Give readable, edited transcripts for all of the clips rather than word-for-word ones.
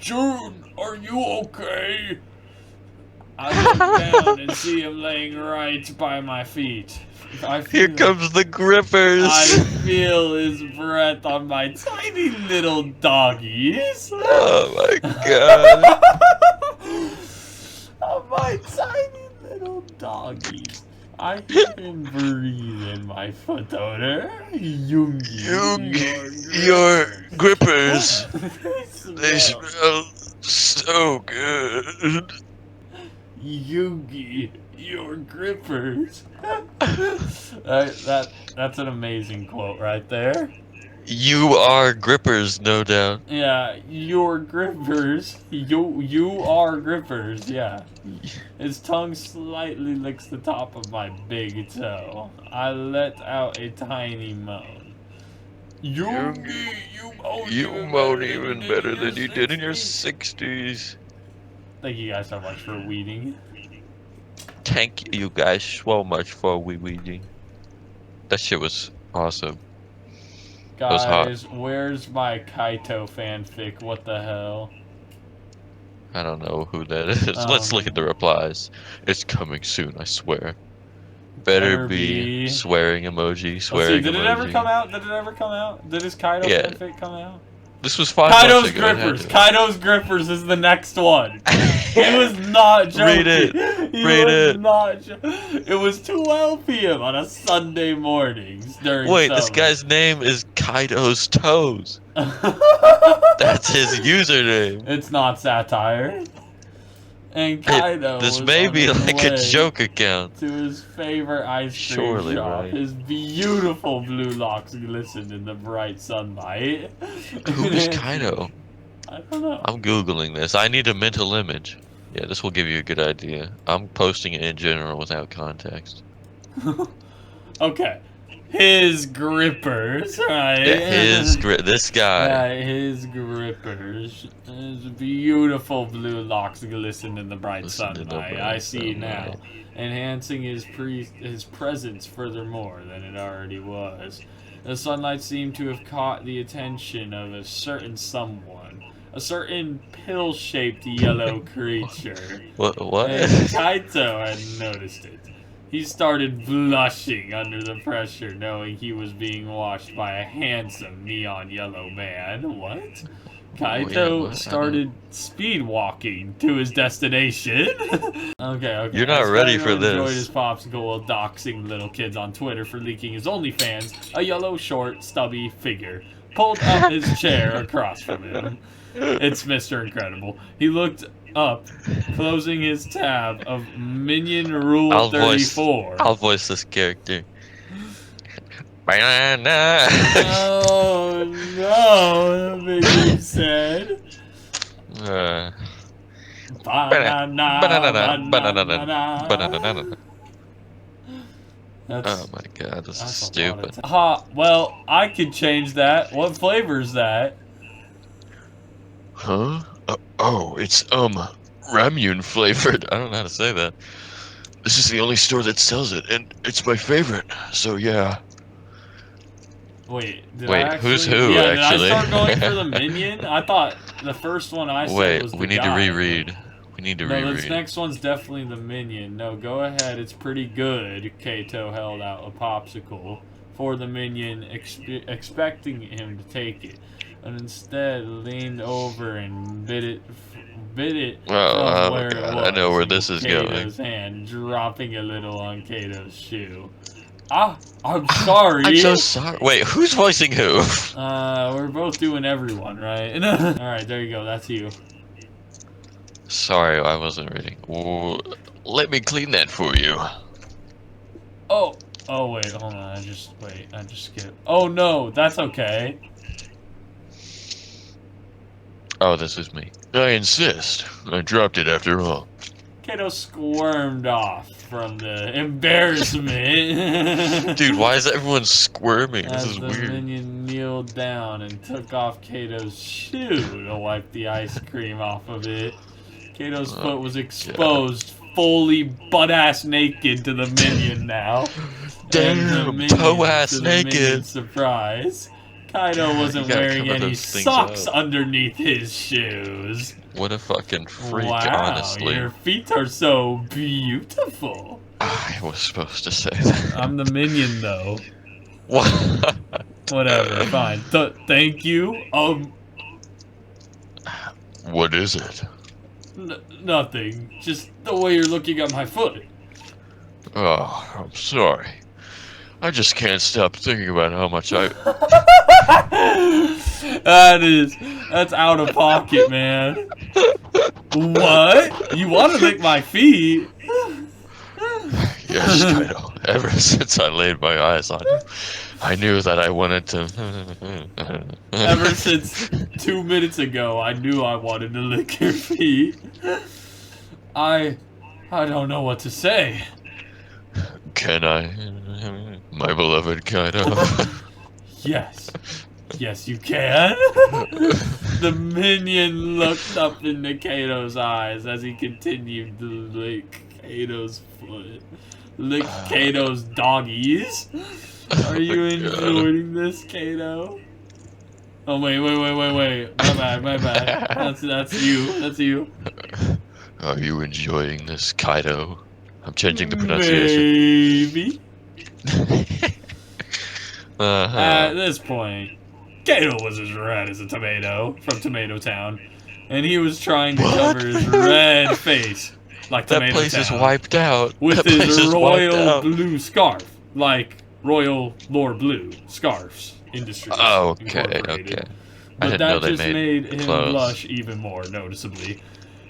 June, are you okay? I look down and see him laying right by my feet. Here comes the grippers. I feel his breath on my tiny little doggies. Oh my god. On my tiny little doggies. I hear him breathe in my foot odor. Your grippers. They smell so good. Yugi, your grippers. That's an amazing quote right there. You are grippers, no doubt. Yeah, your grippers. You are grippers. Yeah. His tongue slightly licks the top of my big toe. I let out a tiny moan. Yugi, You moan even better than you did in your 60s. Thank you guys so much for weeding. Thank you guys so much for weeding. That shit was awesome. Was hot. Guys, where's my Kaito fanfic? What the hell? I don't know who that is. Let's look at the replies. It's coming soon, I swear. Better be swearing emoji, swearing emoji. Did it ever come out? Did it ever come out? Did his Kaito fanfic come out? This was 5 months Kaido's ago. Grippers. Kaido's Grippers is the next one. He was not joking. Read it. Read it. It was 12 p.m. on a Sunday morning during Wait, summer. this guy's name is Kaido's Toes. That's his username. It's not satire. And Kaido this may be like a joke account. To his favorite ice cream shop. Right. His beautiful blue locks glistened in the bright sunlight. Who's Kaido? I don't know. I'm googling this. I need a mental image. Yeah, this will give you a good idea. I'm posting it in general without context. Okay. His grippers, right? Yeah, this guy. Yeah, his grippers. His beautiful blue locks glisten in the bright sunlight. I see now, enhancing his presence furthermore than it already was. The sunlight seemed to have caught the attention of a certain someone, a certain pill-shaped yellow creature. What? And Kaito had noticed it. He started blushing under the pressure, knowing he was being watched by a handsome neon yellow man. What? Kaito started speed walking to his destination. Okay. You're not ready for this. Enjoyed his popsicle while doxing little kids on Twitter for leaking his OnlyFans. A yellow, short, stubby figure pulled up his chair across from him. It's Mr. Incredible. He looked up, closing his tab of Minion Rule 34. I'll voice this character. Banana. Oh no, the baby said. Banana. Oh my god, this is stupid. Well, I could change that. What flavor is that? Huh? Oh, it's ramyun flavored. I don't know how to say that. This is the only store that sells it, and it's my favorite. So yeah. Wait, who's who? Yeah, actually? did I start going for the minion? I thought the first one I said was the we need guy. to reread. We need to reread. No, this next one's definitely the minion. No, go ahead. It's pretty good. Kaito held out a popsicle for the minion, expecting him to take it, and instead leaned over and bit it from where it was. I know where this is Kato's going. hand, dropping a little on Kato's shoe. I'm sorry. I'm so sorry. Wait, who's voicing who? We're both doing everyone, right? Alright, there you go. That's you. Sorry, I wasn't reading. Ooh, let me clean that for you. Oh, wait, hold on. I just skipped. Oh, no, that's okay. Oh, this is me. I insist. I dropped it after all. Kato squirmed off from the embarrassment. Dude, why is everyone squirming? This is the weird. minion kneeled down and took off Kato's shoe to wipe the ice cream off of it. Kato's foot was exposed, fully butt-ass naked to the minion now. Damn, toe-ass naked. Surprise. Kaido wasn't gotta wearing cover any those things socks up. underneath his shoes. What a fucking freak, Wow, honestly. your feet are so beautiful. I was supposed to say that. I'm the minion, though. What? Whatever, fine. Thank you. What is it? Nothing. Just the way you're looking at my foot. Oh, I'm sorry. I just can't stop thinking about how much I... That's out of pocket, man. What? You want to lick my feet? Yes, Kaido. Ever since I laid my eyes on you, I knew that I wanted to... Ever since 2 minutes ago, I knew I wanted to lick your feet. I don't know what to say. Can I, my beloved Kaido? Yes. Yes, you can. The minion looked up into Kato's eyes as he continued to lick Kato's foot. Lick Kato's doggies. Are you enjoying this, Kato? Oh, wait. My bad. That's you. Are you enjoying this, Kaido? I'm changing the pronunciation. Maybe. At this point, Kato was as red as a tomato from Tomato Town, and he was trying to cover his red face like Tomato Town. That place is wiped out. With his royal blue scarf, like Royal Lore Blue Scarves Industries. Oh, okay. But that just made him blush even more noticeably.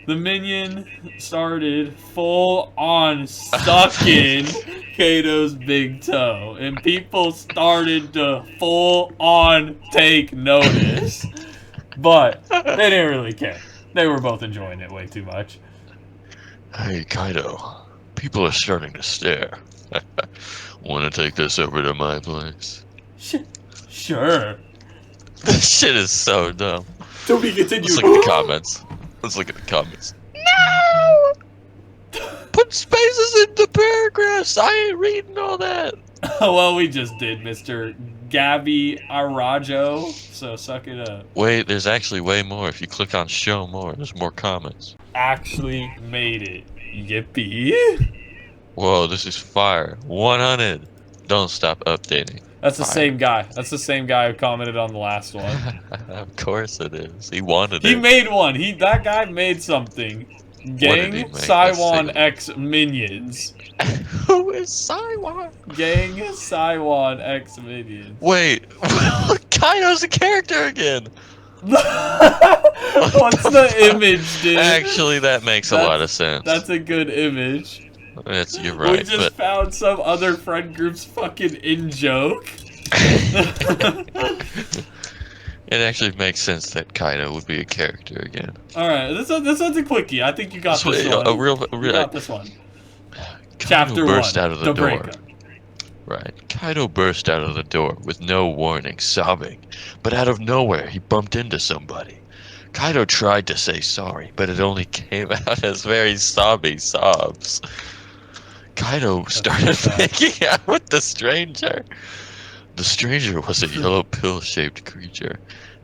The minion started full-on sucking Kato's big toe, and people started to full-on take notice. But they didn't really care. They were both enjoying it way too much. Hey, Kaido. People are starting to stare. Want to take this over to my place? Sure. This shit is so dumb. To be continued. Let's look at the comments. No! Put spaces in the paragraphs. I ain't reading all that. Well, we just did, Mr. Gabby Arajo, so suck it up. Wait, there's actually way more. If you click on show more, there's more comments. Actually made it. Yippee. Whoa, this is fire. 100. Don't stop updating. That's the same guy. That's the same guy who commented on the last one. Of course it is. He wanted it. He made one. That guy made something. Gang Saiwan X Minions. Who is Saiwan? Gang Saiwan X Minions. Wait, Kaido's a character again. What's the image, dude? Actually, that makes a lot of sense. That's a good image. You're right. We just found some other friend group's fucking in-joke. It actually makes sense that Kaido would be a character again. Alright, this one's a quickie. I think you got this one. You got this one. Chapter 1, out of the door. breakup. Right. Kaido burst out of the door with no warning, sobbing. But out of nowhere, he bumped into somebody. Kaido tried to say sorry, but it only came out as very sobby sobs. Kaido started making out with the stranger. The stranger was a yellow pill-shaped creature.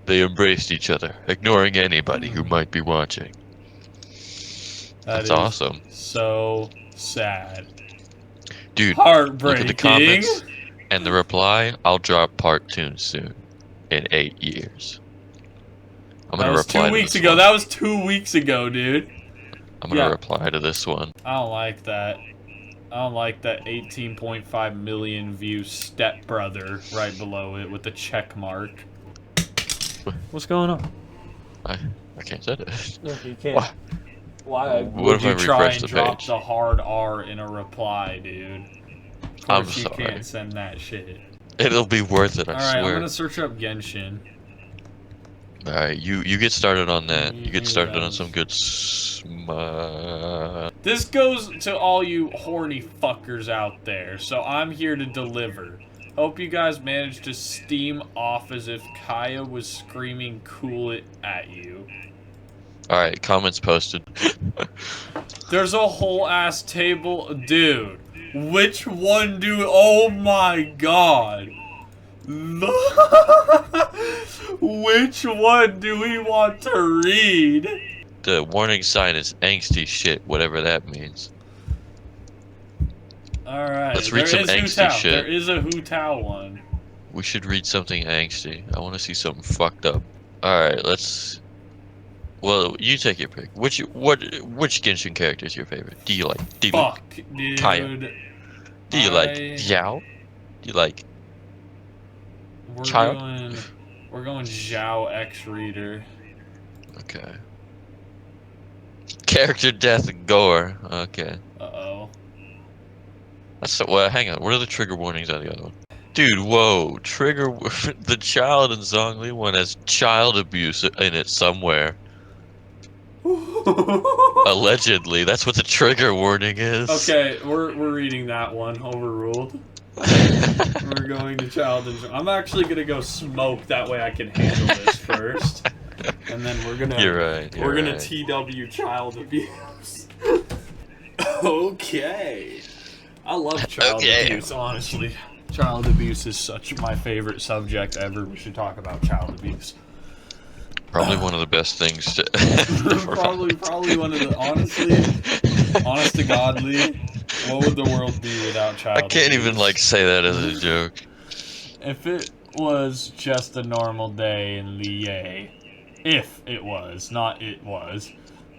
They embraced each other, ignoring anybody who might be watching. That's awesome. So sad. Dude, heartbreaking. Look at the comments and the reply. I'll drop part 2 soon. In 8 years. I'm gonna reply. 2 weeks ago. That was 2 weeks ago, dude. I'm gonna reply to this one. I don't like that. I don't like that 18.5 million view stepbrother right below it with the check mark. What's going on? I can't say it. Look, you can't. Why What would if you I try refresh and the drop page? the hard R in a reply, dude? Of course I'm you sorry. can't send that shit. It'll be worth it, I swear. Alright, I'm gonna search up Genshin. Alright, you get started on that. You get started on some good This goes to all you horny fuckers out there, so I'm here to deliver. Hope you guys managed to steam off as if Kaya was screaming cool it at you. Alright, comments posted. There's a whole ass table. Dude, which one do... Oh my god. Which one do we want to read? The warning sign is angsty shit, whatever that means. Alright, Let's read some angsty shit. There is a Hu Tao one. We should read something angsty. I want to see something fucked up. Alright, let's... Well, you take your pick. Which Genshin character is your favorite? Do you like Fuck, dude. Kaya? Do you like Xiao? Do you like Kyle? We're going Zhao X Reader. Okay. Character death and gore. Okay. Uh-oh. That's so, well, hang on. What are the trigger warnings on the other one? Dude, whoa. Trigger... The child in Zhongli one has child abuse in it somewhere. Allegedly. That's what the trigger warning is. Okay, we're reading that one. Overruled. We're going to child and... I'm actually going to go smoke. That way I can handle this first. And then we're gonna... You're right. We're gonna TW child abuse. Okay. I love child abuse, honestly. Child abuse is such my favorite subject ever. We should talk about child abuse. Probably one of the best things to... probably one of the... honest to godly, what would the world be without child abuse? I can't even, like, say that as a joke. If it was just a normal day in Lié, if it was, not it was,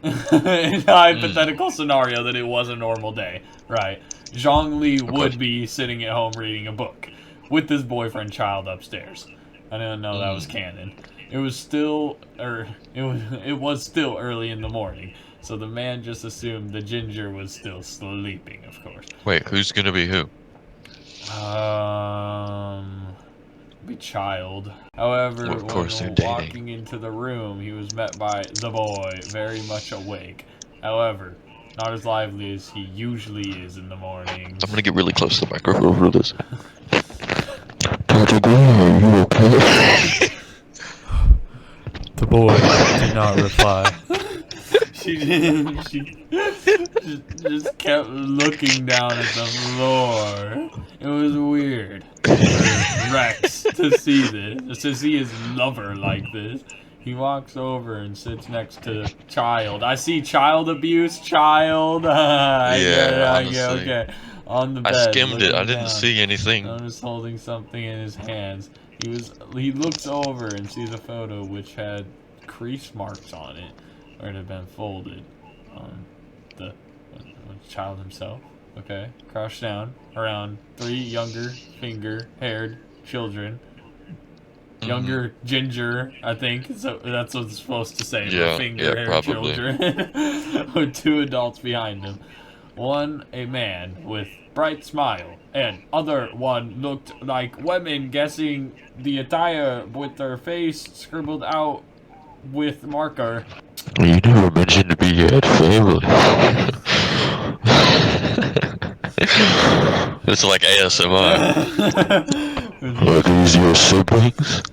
in a hypothetical scenario that it was a normal day, right, Zhongli would be sitting at home reading a book with his boyfriend child upstairs. I didn't know that was canon. It was still, it was still early in the morning, so the man just assumed the ginger was still sleeping, of course. Wait, who's gonna be who? Be child. However, well, of course when they're walking into the room, he was met by the boy, very much awake. However, not as lively as he usually is in the mornings. I'm gonna get really close to the microphone for this. Dr. Green, are you okay? The boy did not reply. She just kept looking down at the floor. It was weird for Rex to see this, to see his lover like this. He walks over and sits next to child. I see child abuse, child. Okay. On the bed. I skimmed it. I didn't see anything. I was holding something in his hands. He looks over and sees a photo which had crease marks on it, where it had been folded on the child himself. Okay, crouched down around 3 younger finger-haired children. Younger ginger, I think. So that's what it's supposed to say. Finger-haired children with 2 adults behind him. One a man with bright smile, and other one looked like women, guessing the attire with their face scribbled out with marker. You never mentioned we had family. It's like ASMR. Are these your siblings?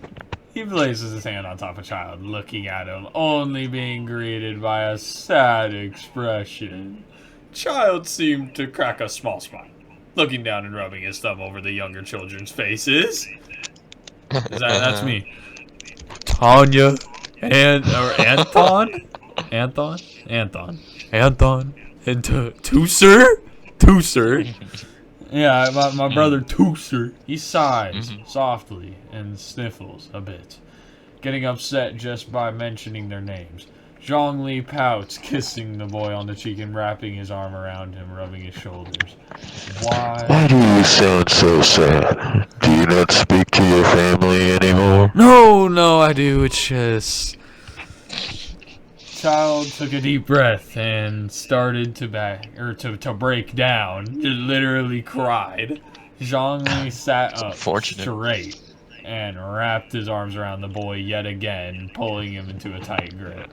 He places his hand on top of child, looking at him, only being greeted by a sad expression. Child seemed to crack a small smile, looking down and rubbing his thumb over the younger children's faces. That's me. Tanya and Anton, and Tooser. Yeah, my brother Tooser. He sighs softly and sniffles a bit, getting upset just by mentioning their names. Zhongli pouts, kissing the boy on the cheek and wrapping his arm around him, rubbing his shoulders. Why do you sound so sad? Do you not speak to your family anymore? No, I do. It's just... Child took a deep breath and started to break down. Just literally cried. Zhongli sat up straight and wrapped his arms around the boy yet again, pulling him into a tight grip.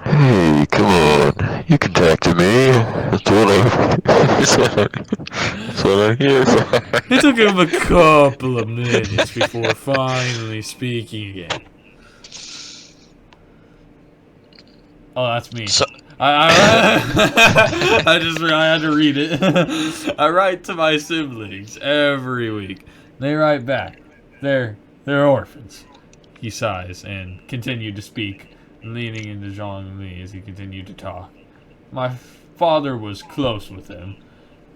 Hey, come on. You can talk to me. That's what I'm here for. It took him a couple of minutes before finally speaking again. Oh, that's me. I had to read it. I write to my siblings every week. They write back. They're orphans. He sighs and continued to speak, leaning into John and me as he continued to talk. My father was close with him.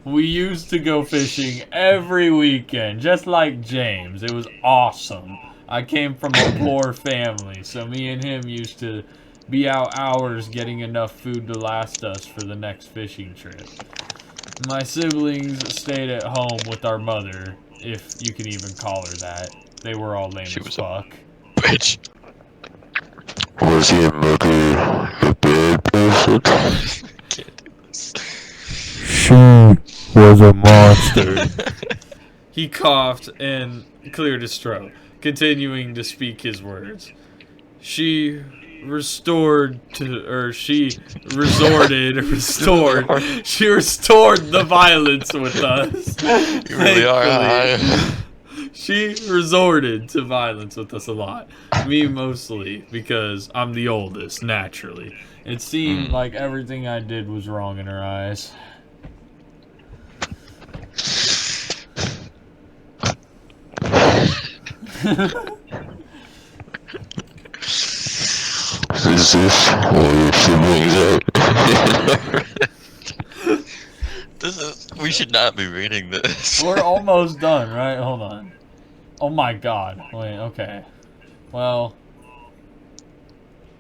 We used to go fishing every weekend, just like James. It was awesome. I came from a poor family, so me and him used to be out hours getting enough food to last us for the next fishing trip. My siblings stayed at home with our mother, if you can even call her that. They were all lame as fuck. Bitch. Was your mother a bad person? Can't do this. She was a monster. He coughed and cleared his throat, continuing to speak his words. She restored the violence with us. You really are high. She resorted to violence with us a lot. Me mostly, because I'm the oldest, naturally. It seemed like everything I did was wrong in her eyes. Is this all your siblings are? We should not be reading this. We're almost done, right? Hold on. Oh my god. Wait, okay. Well,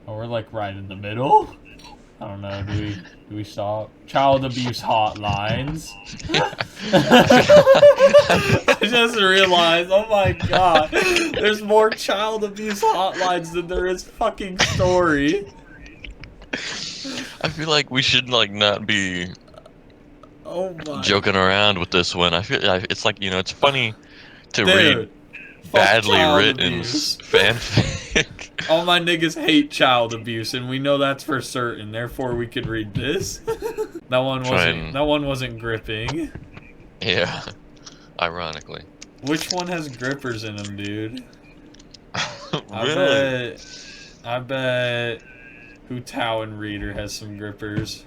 we're like right in the middle. I don't know, do we stop? Child abuse hotlines. I just realized, oh my god, there's more child abuse hotlines than there is fucking story. I feel like we should like not be joking around with this one. I feel it's like, you know, it's funny to read badly written fanfic. All my niggas hate child abuse, and we know that's for certain. Therefore, we could read this. That one wasn't gripping. Yeah, ironically. Which one has grippers in them, dude? Really? I bet Hu Tao and Reader has some grippers.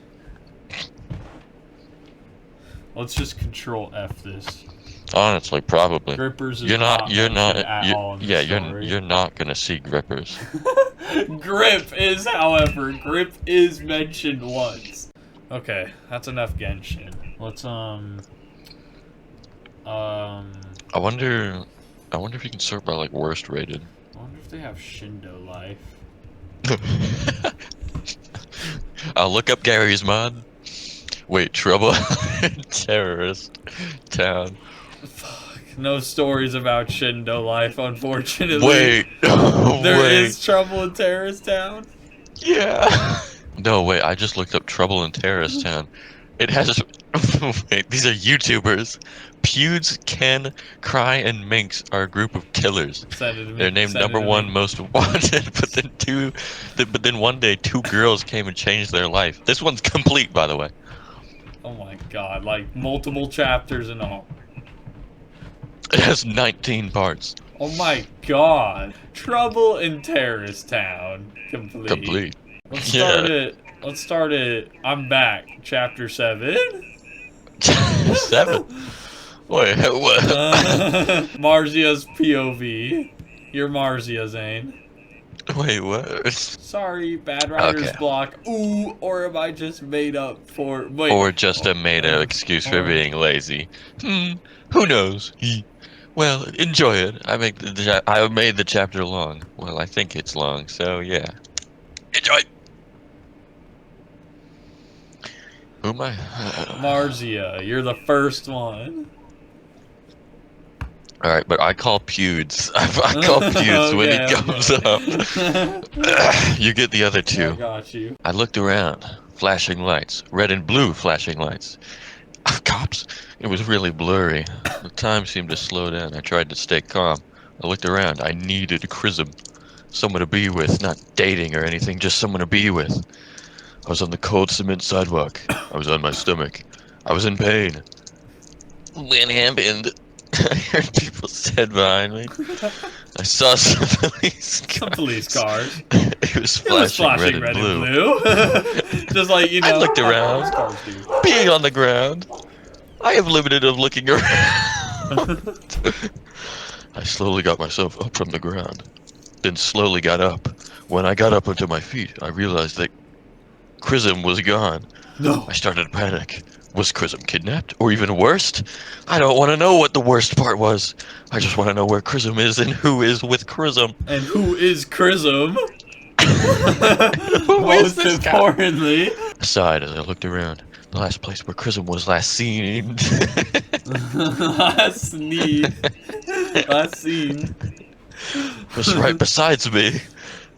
Let's just Control F this. Honestly, probably. Grippers is you're not you're not gonna see grippers. Grip is mentioned once. Okay, that's enough Genshin. Let's I wonder if you can sort by like worst rated. I wonder if they have Shindo Life. I'll look up Gary's mod. Wait, Trouble in Terrorist Town. Fuck, no stories about Shindo Life, unfortunately. Wait, there is Trouble in Terrorist Town? Yeah. No, wait, I just looked up Trouble in Terrorist Town. It has... Wait, these are YouTubers. Pewds, Ken, Cry, and Minx are a group of killers. They're named #1 most wanted, but then one day 2 girls came and changed their life. This one's complete, by the way. Oh my god, like multiple chapters and all. It has 19 parts. Oh my god. Trouble in Terrorist Town. Complete. Let's start it. I'm back. Chapter 7. 7? Wait, what? Marzia's POV. You're Marzia, Zane. Wait, what? Sorry, bad writer's block. Ooh, or am I just made up for... Wait. Or just a made-up excuse for being lazy. Who knows? Well, enjoy it. I made the chapter long. Well, I think it's long, so yeah. Enjoy! Who am I? Marzia, you're the first one. Alright, but I call Pewds. I call Pewds when he comes up. You get the other 2. I got you. I looked around. Flashing lights. Red and blue flashing lights. Cops? It was really blurry. The time seemed to slow down. I tried to stay calm. I looked around. I needed a chrism. Someone to be with. Not dating or anything, just someone to be with. I was on the cold cement sidewalk. I was on my stomach. I was in pain. What happened? I heard people said behind me. I saw some police cars. Some police cars. It was flashing red and blue. Just like, you know. I looked around. Being on the ground. I have limited of looking around. I slowly got myself up from the ground, then slowly got up. When I got up onto my feet, I realized that Chrism was gone. No. I started to panic. Was Chrism kidnapped? Or even worse? I don't want to know what the worst part was. I just want to know where Chrism is and who is with Chrism. And who is Chrism? Who is Most this guy? importantly. I sighed as I looked around. The last place where Chrism was last seen. Last sneeze. Last scene. was right besides me.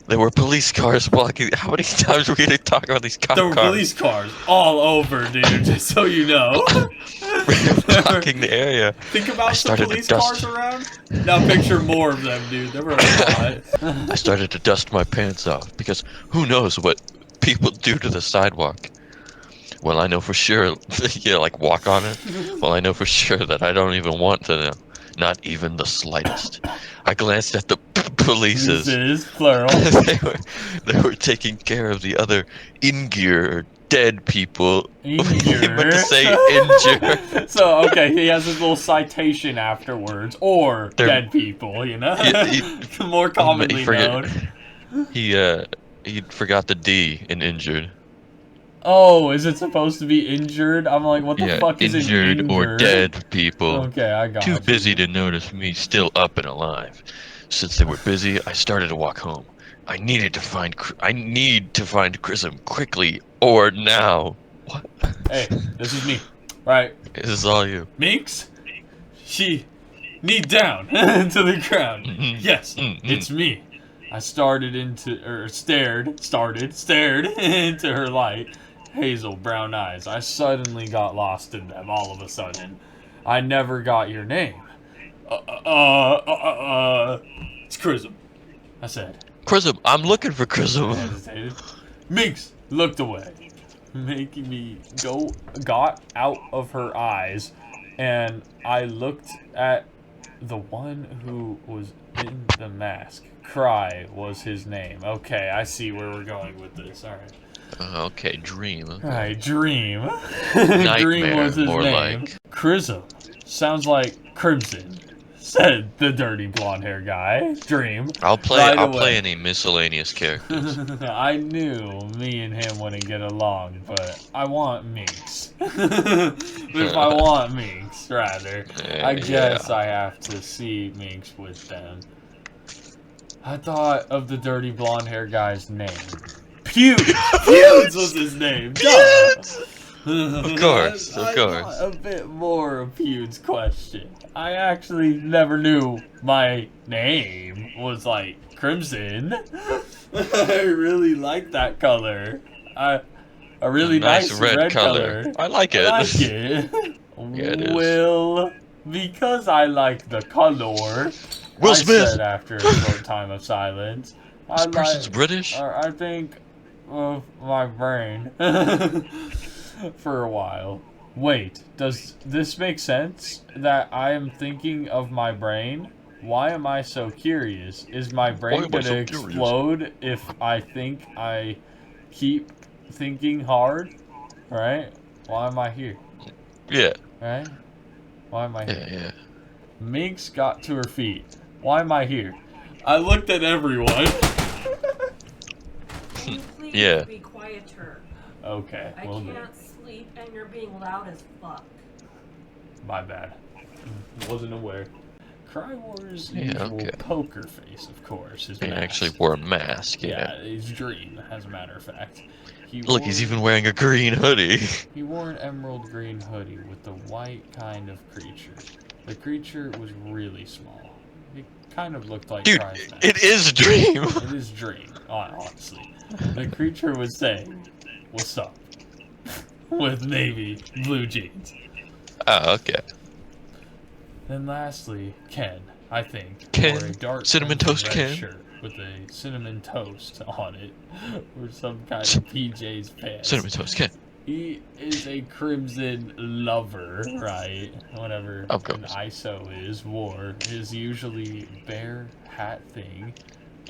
There were police cars blocking. How many times are we gonna talk about these cop There were cars police cars all over, dude, just so you know. blocking the area? Think I about some started to police dust. cars around. Now picture more of them, dude. There were a lot. I started to dust my pants off because who knows what people do to the sidewalk. Well, I know for sure. Yeah, like walk on it. Well, I know for sure that I don't even want to know. Not even the slightest. I glanced at the polices. This is plural. they were taking care of the other in-gear dead people. Injured. But to say injured. So, okay, he has his little citation afterwards. Or They're- dead people, you know? He- More commonly known. He forgot the D in injured. Oh, is it supposed to be injured? I'm like, what the Yeah, fuck is injured it? or dead people. Okay, I got Too you. busy to notice me still up and alive. Since they were busy, I started to walk home. I need to find Chrism quickly or now. What? Hey, this is me. Right. This is all you. Minx? She knee down to the ground. Yes, it's me. I stared into her light, hazel brown eyes. I suddenly got lost in them all of a sudden. I never got your name. It's Chrism, I said. Chrism, I'm looking for Chrism. Hesitated. Minx looked away, making me got out of her eyes, and I looked at the one who was in the mask. Cry was his name. Okay, I see where we're going with this. Alright. Okay, dream. Alright, Dream. Nightmare, Dream was his more name. like. Chrism. Sounds like Crimson, said the dirty blonde hair guy. Dream. I'll Right play away. any miscellaneous characters. I knew me and him wouldn't get along, but I want Minx. But if I want Minx, rather, I guess I have to see Minx with them. I thought of the dirty blonde hair guy's name. Pewds! Pewds was his name! Pewds! Duh. Of course, of I course. want a bit more of Pewds' question. I actually never knew my name was like Crimson. I really like that color. A really nice red color. I like it. I like it. Yeah, it is. Well, because I like the color, Will I Smith! said after a short time of silence, This person's British? I think of my brain for a while. Wait, does this make sense? That I am thinking of my brain? Why am I so curious? Is my brain Why am I gonna so curious? explode if I think I keep thinking hard? Right? Why am I here? Yeah. Right? Why am I here? Yeah. Minx got to her feet. Why am I here? I looked at everyone. Can you please Yeah. be quieter? Okay, I well, can't sleep and you're being loud as fuck. my bad. Wasn't aware. Crywar's Yeah, usual okay. poker face, of course. His He mask. actually wore a mask, Yeah, his dream, as a matter of fact. He Look, he's even wearing a green hoodie. He wore an emerald green hoodie with the white kind of creature. The creature was really small. It kind of looked like Dude, Cry's mask. it is Dream! It is Dream, honestly. The creature was saying, "What's up?" with navy blue jeans. Oh, okay. Then lastly, Ken, I think, Ken? wore a dark Cinnamon crimson Toast red Ken? shirt with a cinnamon toast on it, or some kind of PJ's pants. Cinnamon Toast Ken. He is a crimson lover, right? Whatever Of an course. ISO is, wore his usually bear hat thing.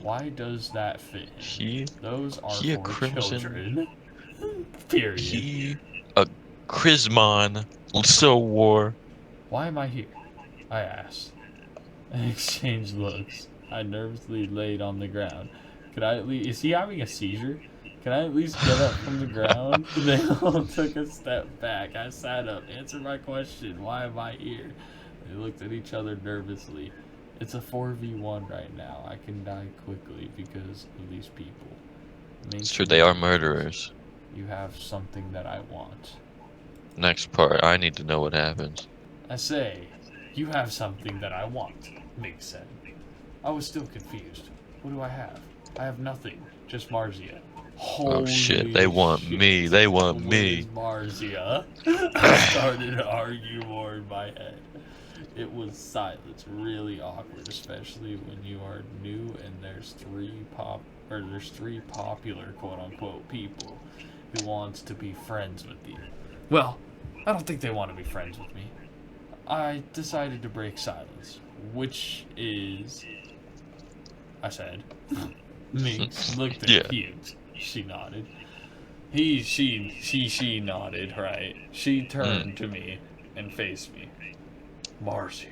Why does that fit him? Those are he a for crimson- children. Period. He a Chrismon so wore. Why am I here? I asked. I exchanged looks. I nervously laid on the ground. Could I at least... Is he having a seizure? Can I at least get up from the ground? They all took a step back. I sat up. Answer my question. Why am I here? They looked at each other nervously. It's a 4v1 right now. I can die quickly because of these people. It's true, they are murderers. You have something that I want. Next part, I need to know what happens. I say, you have something that I want, Mink said. I was still confused. What do I have? I have nothing. Just Marzia. Oh shit, they want me. They want me. Marzia. I started to argue more in my head. It was silence, really awkward, especially when you are new and there's three popular quote-unquote people who wants to be friends with you. Well, I don't think they want to be friends with me. I decided to break silence, which is... I said. Minx looked at Hughes. She nodded. She nodded, right? She turned to me and faced me. Marzia.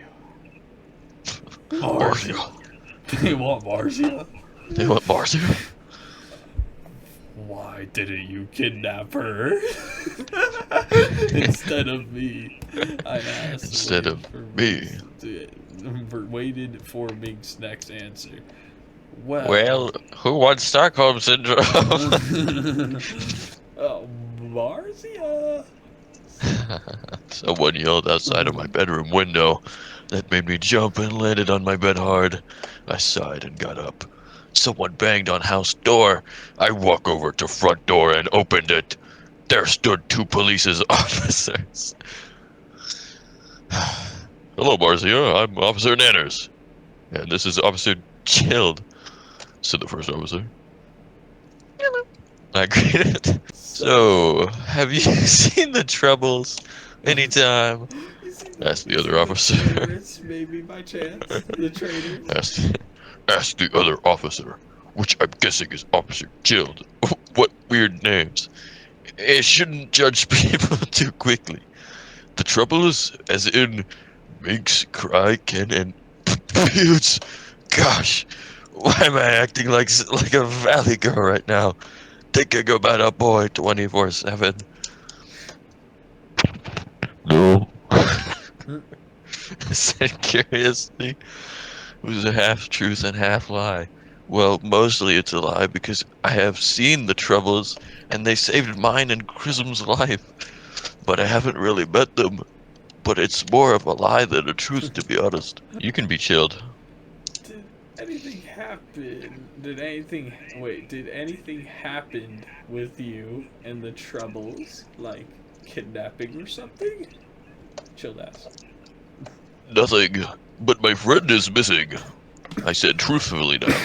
They want Marzia? They want Marzia? Why didn't you kidnap her? Instead of me. I asked. Instead of me. Waited for Mink's next answer. Well, who wants Stockholm Syndrome? Oh, Marzia. Someone yelled outside of my bedroom window. That made me jump and landed on my bed hard. I sighed and got up. Someone banged on house door. I walk over to front door and opened it. There stood two police officers. Hello, Marzia. I'm Officer Nanners. And this is Officer Chilled, said the first officer. Hello. I greeted. So, have you seen the Troubles anytime? Asked the other officer. Maybe by chance. The traitors. Asked the other officer, which I'm guessing is Officer Chilled. What weird names. It shouldn't judge people too quickly. The Troubles, as in Minx, Cry, Ken, and Feuds. Gosh, why am I acting like a valley girl right now? Thinking about a boy 24/7. No. I said curiously. It was a half truth and half lie. Well, mostly it's a lie because I have seen the Troubles and they saved mine and Chrism's life. But I haven't really met them. But it's more of a lie than a truth, to be honest. You can be chilled. Did anything happen? Did anything happen with you and the Troubles? Like kidnapping or something? Chilled ass. Nothing. But my friend is missing. I said truthfully now.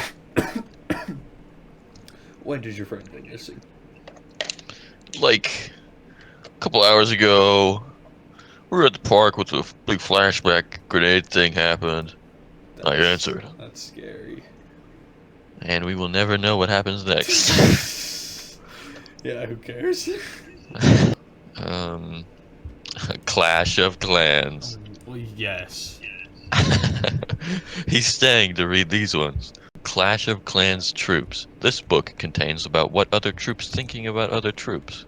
When did your friend go missing? Like, a couple hours ago, we were at the park with a big flashback grenade thing happened. I answered. That's scary. And we will never know what happens next. Yeah, who cares? Clash of Clans. Well, yes. He's staying to read these ones. Clash of Clans troops. This book contains about what other troops thinking about other troops.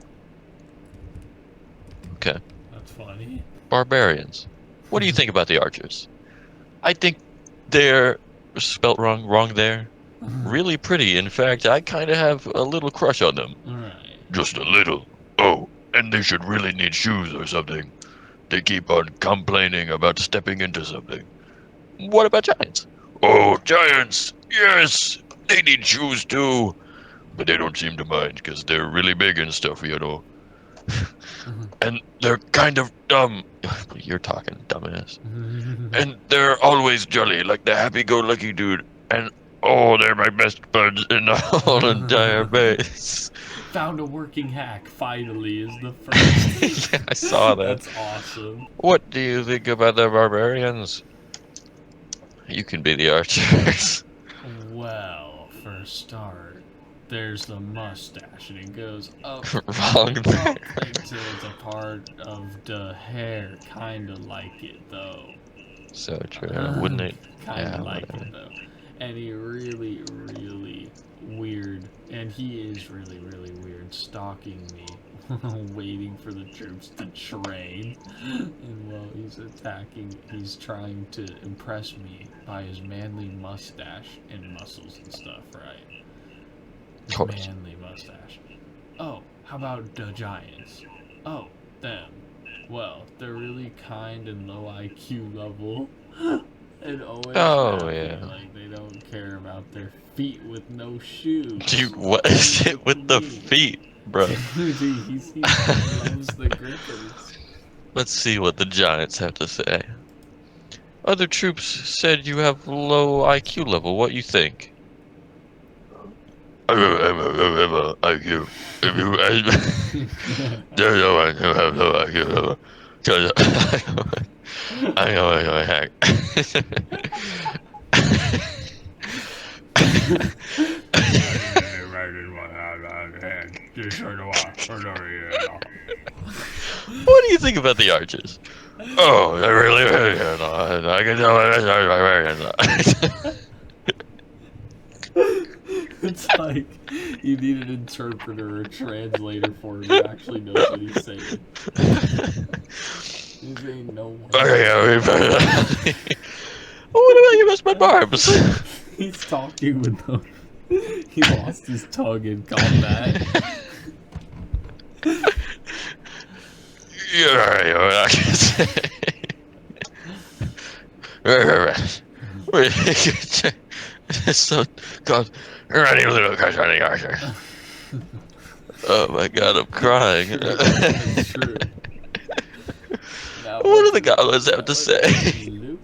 Okay. That's funny. Barbarians. What do you think about the archers? I think they're spelt wrong there. Really pretty. In fact, I kind of have a little crush on them. Alright. Just a little. Oh, and they should really need shoes or something. They keep on complaining about stepping into something. What about giants? Oh, giants! Yes! They need shoes too! But they don't seem to mind, because they're really big and stuff, you know. And they're kind of dumb. You're talking, dumbass. And they're always jolly, like the happy-go-lucky dude. And, oh, they're my best buds in the whole entire base. Found a working hack, finally, is the first. Yeah, I saw that. That's awesome. What do you think about the barbarians? You can be the archers. Well, for a start, there's the mustache, and it goes up, Wrong there. up until it's a part of the hair. Kinda like it, though. So true, wouldn't it? Kind Yeah, of like whatever. it though. And he really, really weird, and he is really, really weird, stalking me, waiting for the troops to train. And while he's attacking, he's trying to impress me by his manly mustache and muscles and stuff, right? Of course. Manly mustache. Oh, how about the Giants? Oh, them. Well, they're really kind and low IQ level. And always Oh, happy, yeah. like they don't care about their feet with no shoes. Dude, what is it with the feet, bro? Dude, he loves the Griffins. Let's see what the Giants have to say. Other troops said you have low IQ level. What you think? IQ. I know heck. What do you think about the Archers? Oh, I really, I can tell. It's like you need an interpreter or a translator for him who actually knows what he's saying. He's saying no one. What about you, Miss Barbs? He's talking with them. He lost his tongue in combat. You're what I can say. So, God, running little running Archer. Oh my God, I'm crying. That's true. Now, What do the goblins have to say? Loot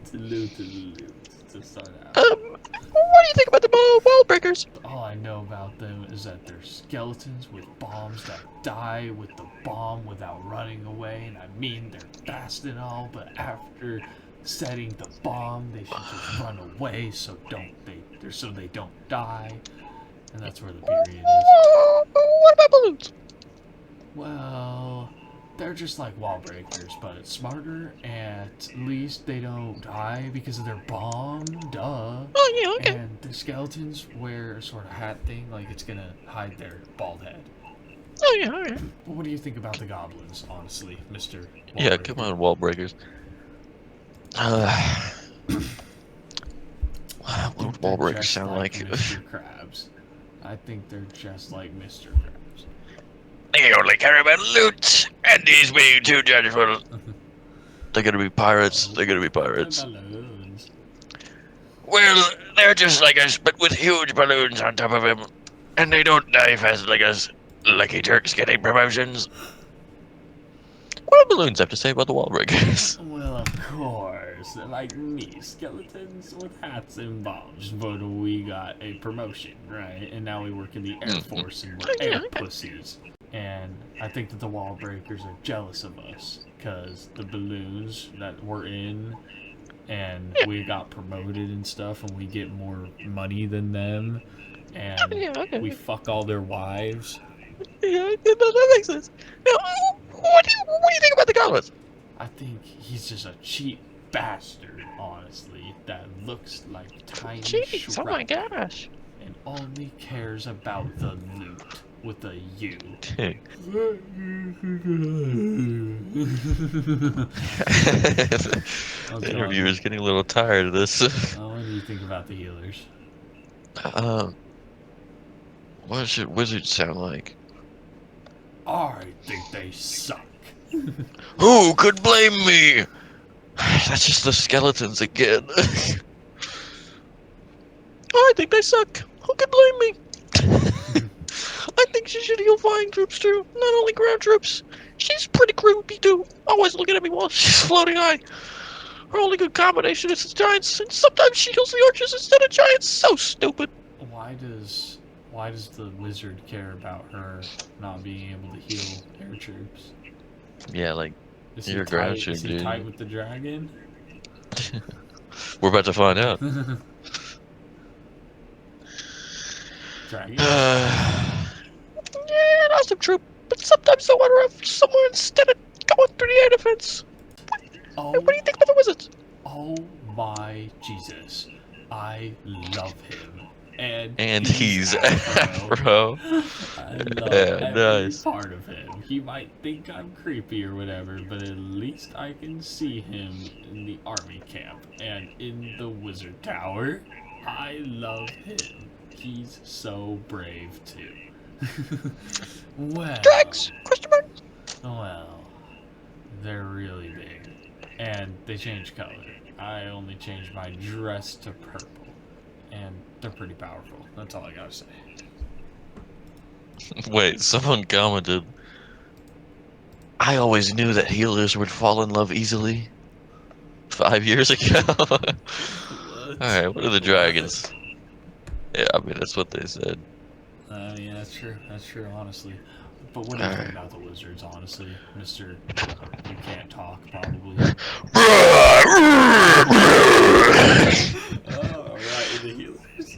to start out. What do you think about the wall breakers? All I know about them is that they're skeletons with bombs that die with the bomb without running away. And I mean, they're fast and all, but after setting the bomb, they should just run away so they don't die. And that's where the period is. What about balloons? Well, they're just like wall breakers, but smarter, and at least they don't die because of their bomb, duh. Oh, yeah, okay. And the skeletons wear a sort of hat thing, like it's gonna hide their bald head. Oh, yeah, alright. But what do you think about the goblins, honestly, Mr. Yeah, come on, wall breakers. What would wall breakers sound like? Mr. Krabs. I think they're just like Mr. Krabs. They only care about loot, and these being too judgeful. They're gonna be pirates. They're gonna be pirates. Balloons. Well, they're just like us, but with huge balloons on top of them. And they don't die fast like us. Lucky Turks getting promotions. What do balloons have to say about the wall breakers? Well, of course, like me, skeletons with hats and bombs, but we got a promotion, right? And now we work in the Air Force and we're air pussies. And I think that the wall breakers are jealous of us, because the balloons that we're in, and we got promoted and stuff, and we get more money than them, and we fuck all their wives. Yeah, that makes sense. Now, what do you think about the goblins? I think he's just a cheap bastard, honestly, that looks like tiny Jeez, oh my Shrek gosh. and only cares about the loot with a U. The interviewer's getting a little tired of this. What do you think about the healers? What should wizards sound like? I think they suck. Who could blame me? That's just the skeletons again. I think they suck. Who could blame me? I think she should heal flying troops too, not only ground troops. She's pretty creepy too, always looking at me while she's floating high. Her only good combination is giants, and sometimes she heals the archers instead of giants. So stupid. Why does the wizard care about her not being able to heal air troops? Yeah, like, Is you're he a ground tight? troop, Is he dude. tight with the dragon? We're about to find out. Dragon? Yeah, an awesome troop, but sometimes I wander off somewhere instead of going through the air defense. Oh, What do you think about the wizards? oh my Jesus, I love him. And he's Afro. Afro. I love Yeah, every nice. part of him. He might think I'm creepy or whatever, but at least I can see him in the army camp and in the wizard tower. I love him. He's so brave too. Well, Drags? Question mark? well, they're really big, and they change color. I only changed my dress to purple, and they're pretty powerful. That's all I gotta say. Wait, someone commented. I always knew that healers would fall in love easily. 5 years ago. Alright, what are the dragons? Yeah, I mean, that's what they said. Yeah, that's true. That's true, honestly. But what do you think about the wizards, honestly, Mister? You can't talk, probably. Oh, right, the healers.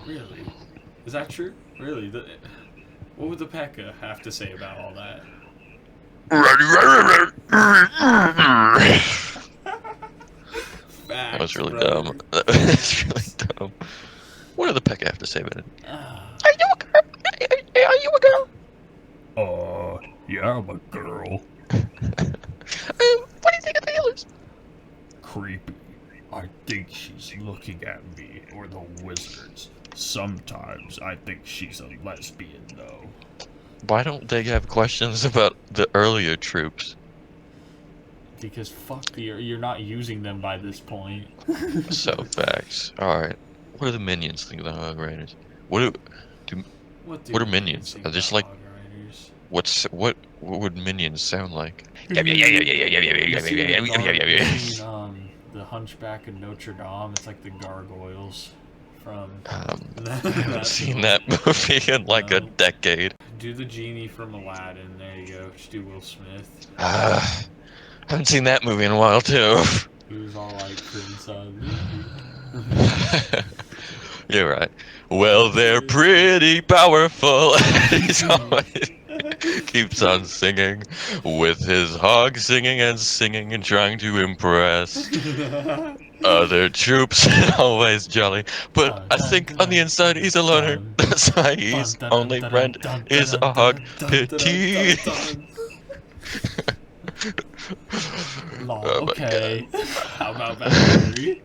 Really? Is that true? Really? What would the P.E.K.K.A. have to say about all that? That was Facts, really brother. dumb. That was really dumb. What do the P.E.K.K.A. have to say about it? Ah. Are you a girl? Are you a girl? Yeah, I'm a girl. What do you think of the healers? Creepy. I think she's looking at me, or the wizards. Sometimes I think she's a lesbian, though. Why don't they have questions about the earlier troops? Because fuck you're not using them by this point. So facts. Alright. What do the minions think of the Hog Riders? What are minions? think Are just about like- Hog Riders? what would minions sound like? You seen, the Hunchback of Notre Dame? It's like the gargoyles from. I haven't seen that movie in like a No. decade. Do the genie from Aladdin. There you go. Just do Will Smith. Haven't seen that movie in a while too. He was all like Prince You're right. Well, they're pretty powerful. He's always keeps on singing with his hog singing and trying to impress other troops. Always jolly. But I think on the inside he's a loner. That's why his only friend is a hog petite. Lol, Oh my okay. How about Valerie?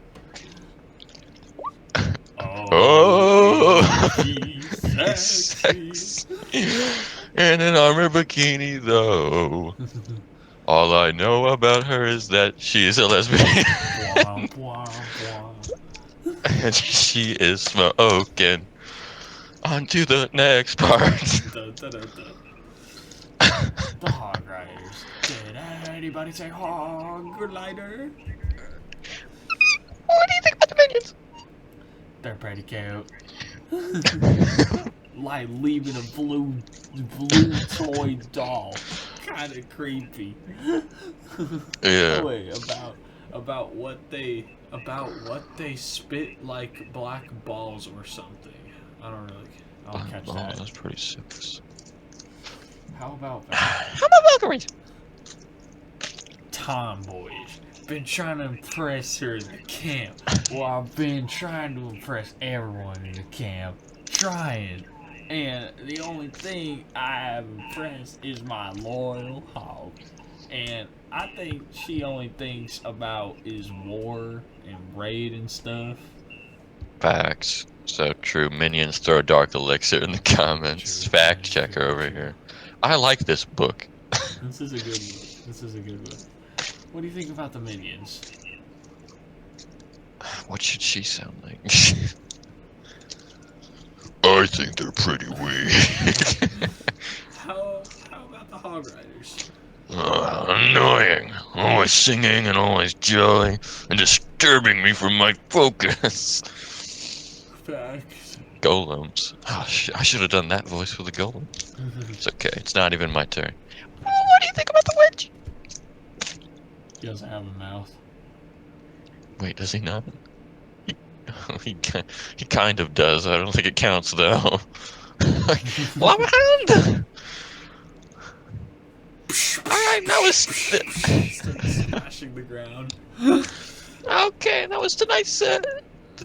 Oh, he's sexy. In an armor bikini, though. All I know about her is that she's a lesbian. Wah, wah, wah. And she is smoking. On to the next part. Dun, dun, dun, dun. The Hog Riders. Did anybody say Hog Rider? What do you think about the minions? They're pretty cute. Like leaving a blue toy doll. Kinda creepy. Yeah. Wait, about what they spit like black balls or something. I don't catch Oh, that. that's pretty sick. How about How about Valkyries? tomboyish? Been trying to impress her in the camp. Well, I've been trying to impress everyone in the camp. Trying. And the only thing I have impressed is my loyal hog. And I think she only thinks about is war and raid and stuff. Facts. So true. Minions throw dark elixir in the comments. True. Fact checker over here. I like this book. This is a good one. This is a good one. What do you think about the minions? What should she sound like? I think they're pretty weak. How about the Hog Riders? Annoying. Always singing and always jolly and disturbing me from my focus. Facts. Golems. Oh, I should have done that voice for the golem. It's okay. It's not even my turn. What do you think about the witch? He doesn't have a mouth. Wait, does he not? He kind of does. I don't think it counts though. Lava hand! Alright, that was... Smashing the ground. Okay, that was tonight's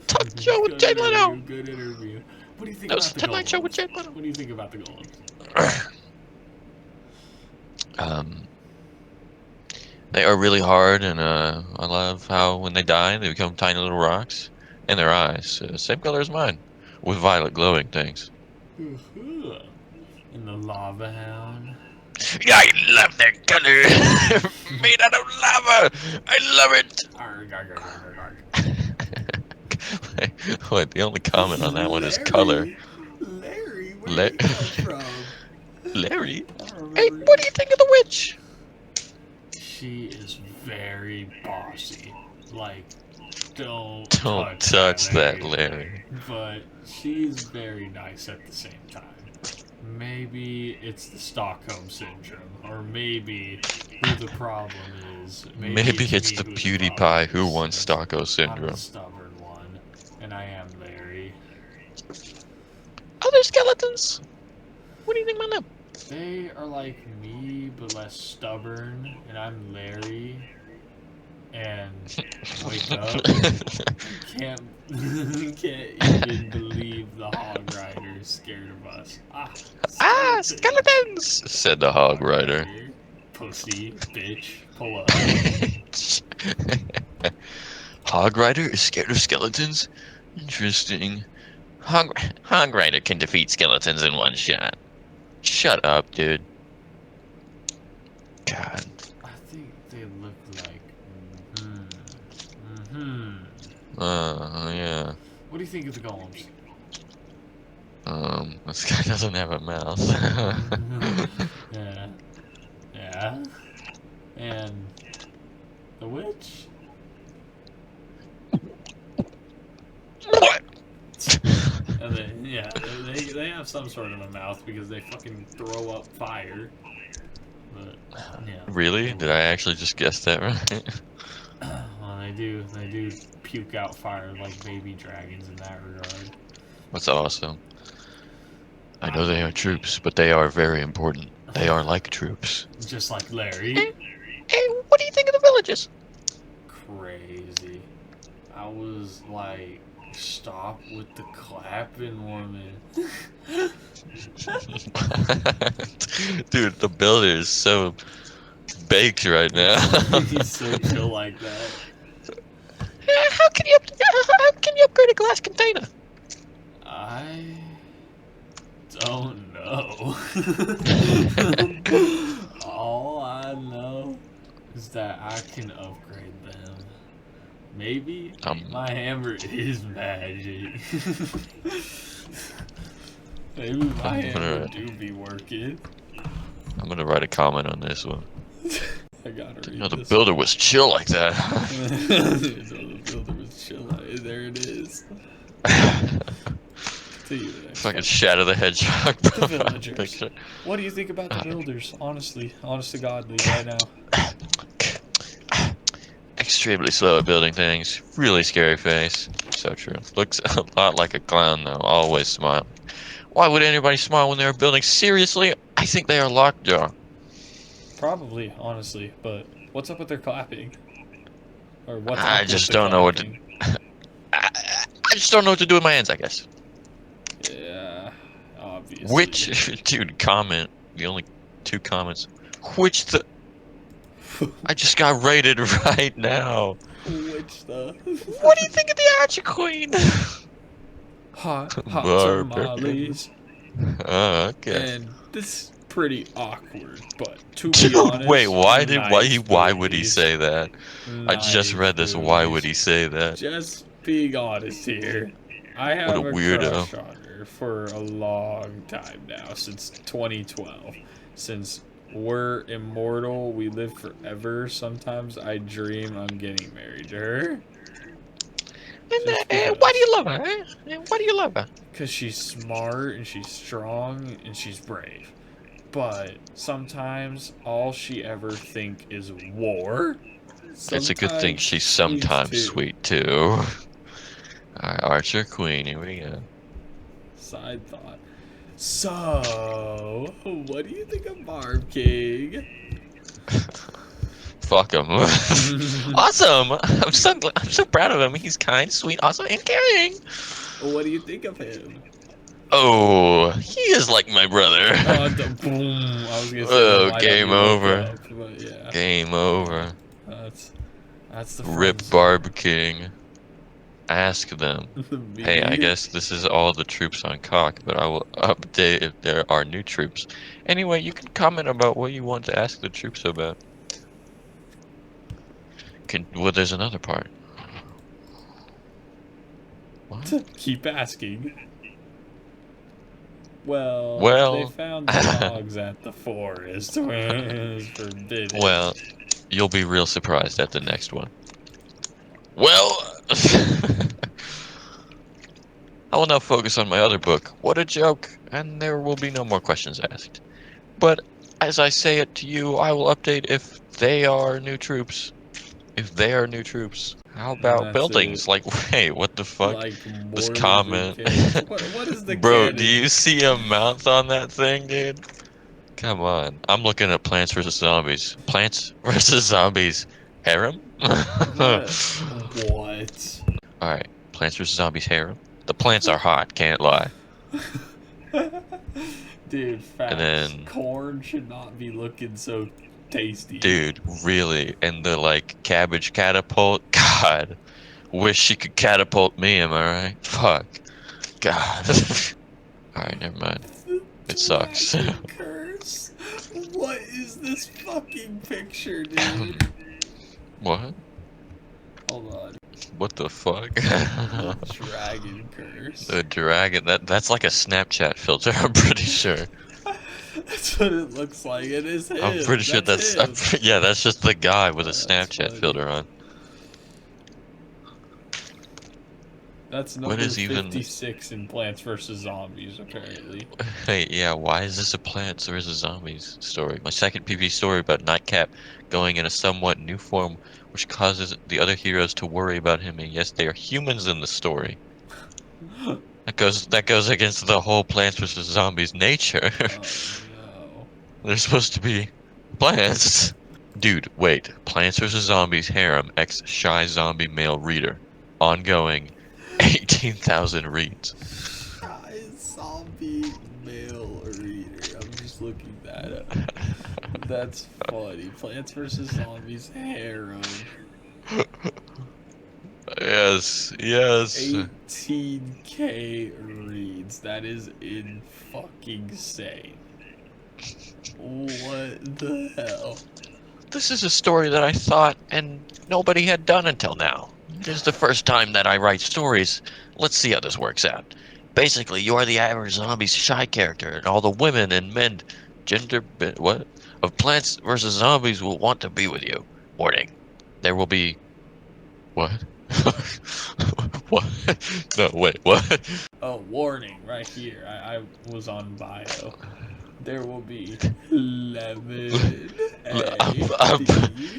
talk show with Jay Leno. Good interview. What do you think That was about the Tonight Show with golems? Jay Leno. What do you think about the golems? They are really hard, and I love how when they die, they become tiny little rocks, and their eyes, same color as mine, with violet glowing things. And the lava hound. I love their color, made out of lava. I love it. Arg, arg, arg, arg, arg. Wait, the only comment on that one is color. Larry, where did you come from? Larry, I don't hey, remember. what do you think of the witch? She is very bossy. Like, don't touch that, Larry. But she's very nice at the same time. Maybe it's the Stockholm Syndrome, or maybe who the problem is. Maybe it's me the who PewDiePie problem who is. wants Stockholm I'm syndrome. the stubborn one, and I am Larry. Other skeletons? What do you think about them? They are like me, but less stubborn, and I'm Larry. And wake up, can't even believe the Hog Rider is scared of us. Ah, skeletons! Said the Hog Rider. Pussy, bitch, pull up. Hog Rider is scared of skeletons? Interesting. Hog Rider can defeat skeletons in one shot. Shut up, dude. God. I think they look like. Yeah. What do you think of the golems? This guy doesn't have a mouth. Yeah. Yeah. And the witch? What? And then, yeah, they have some sort of a mouth because they fucking throw up fire. But, yeah. Really? Did I actually just guess that right? Well, they do puke out fire like baby dragons in that regard. That's awesome. I know they are troops, but they are very important. They are like troops. Just like Larry. Hey, what do you think of the villages? Crazy. I was like, stop with the clapping, woman. Dude, the builder is so baked right now. He's so chill like that. How can you upgrade a glass container? I don't know. All I know is that I can upgrade them. Maybe my hammer is magic. Maybe my hammer do be working. I'm gonna write a comment on this one. I gotta read You know, the this builder was chill like that. The builder was chill. There it is. Fucking Shadow the Hedgehog. The villagers. Picture. What do you think about the builders? Honestly, honest to godly, right now. Extremely slow at building things. Really scary face. So true. Looks a lot like a clown though. Always smiling. Why would anybody smile when they're building? Seriously, I think they are lockjaw. Probably, honestly, but what's up with their clapping? Or what's up I with just the don't know what to. clapping? I just don't know what to do with my hands, I guess. Yeah, obviously. Which, dude, comment. The only 2 comments. Which the. I just got rated right now. Which the? What do you think of the Archer Queen? Hot Barbarian. tamales. Oh, okay. And this is pretty awkward, but to be Dude, honest, wait, why nice would he booties. say that? I just read this. Why would he say that? Just being honest here. I have What a a weirdo. crush on her for a long time now, since 2012. Since we're immortal, we live forever. Sometimes I dream I'm getting married to her. And why do you love her? Eh? Why do you love her? Because she's smart and she's strong and she's brave. But sometimes all she ever think is war. It's a good thing she's Sometimes sometimes sweet too. Alright, Archer Queen, here we go. Side thought. So, what do you think of Barb King? fuck him. Awesome! I'm so proud of him. He's kind, sweet, awesome, and caring. What do you think of him? Oh, he is like my brother. Boom! I was gonna say, Oh, why game don't you look over. up? But yeah, Game over. that's the Rip friends. Barb King. Ask them. Me. Hey, I guess this is all the troops on cock, but I will update if there are new troops. Anyway, you can comment about what you want to ask the troops about. Well, there's another part. What? Keep asking. Well, they Well, found the dogs at the forest. It's forbidden. well, you'll be real surprised at the next one. Well, I will now focus on my other book. What a joke! And there will be no more questions asked. But as I say it to you, I will update if they are new troops. If they are new troops. How about that's buildings? it. Like, wait, what the fuck? Like This mortars comment. and what is the Bro, cannon? do you see a mouth on that thing, dude? Come on. I'm looking at Plants vs. Zombies. Plants vs. Zombies. Harem? What? Alright, Plants vs. Zombies harem. The plants are hot, can't lie. Dude, facts. And then- Corn should not be looking so tasty. Dude, really? And the, like, cabbage catapult? God. Wish she could catapult me, am I right? Fuck. God. Alright, never mind. It sucks. Dragon curse. What is this fucking picture, dude? What? Hold on. What the fuck? Dragon curse. The dragon, that's like a Snapchat filter, I'm pretty sure. That's what it looks like. It is him. I'm pretty sure that's him. yeah, that's just the guy with a That's Snapchat funny. filter on. That's What number is even- 56 in Plants vs. Zombies, apparently. Hey, yeah, why is this a Plants vs. Zombies story? My second PvP story about Nightcap going in a somewhat new form, which causes the other heroes to worry about him, and yes, they are humans in the story. That goes against the whole Plants vs. Zombies nature. Oh They're supposed to be plants. Dude, wait. Plants vs. Zombies harem x shy zombie male reader. Ongoing. 18,000 reads. no. Zombie male reader. I'm just looking that up. That's funny. Plants vs. Zombies harem. Yes, yes. 18K reads. That is in fucking insane. What the hell? This is a story that I thought and nobody had done until now. This is the first time that I write stories. Let's see how this works out. Basically, you are the average zombie's shy character, and all the women and men, of Plants vs. Zombies will want to be with you. Warning. There will be... What? What? No, wait, what? Oh, warning, right here. I was on bio. There will be lemon,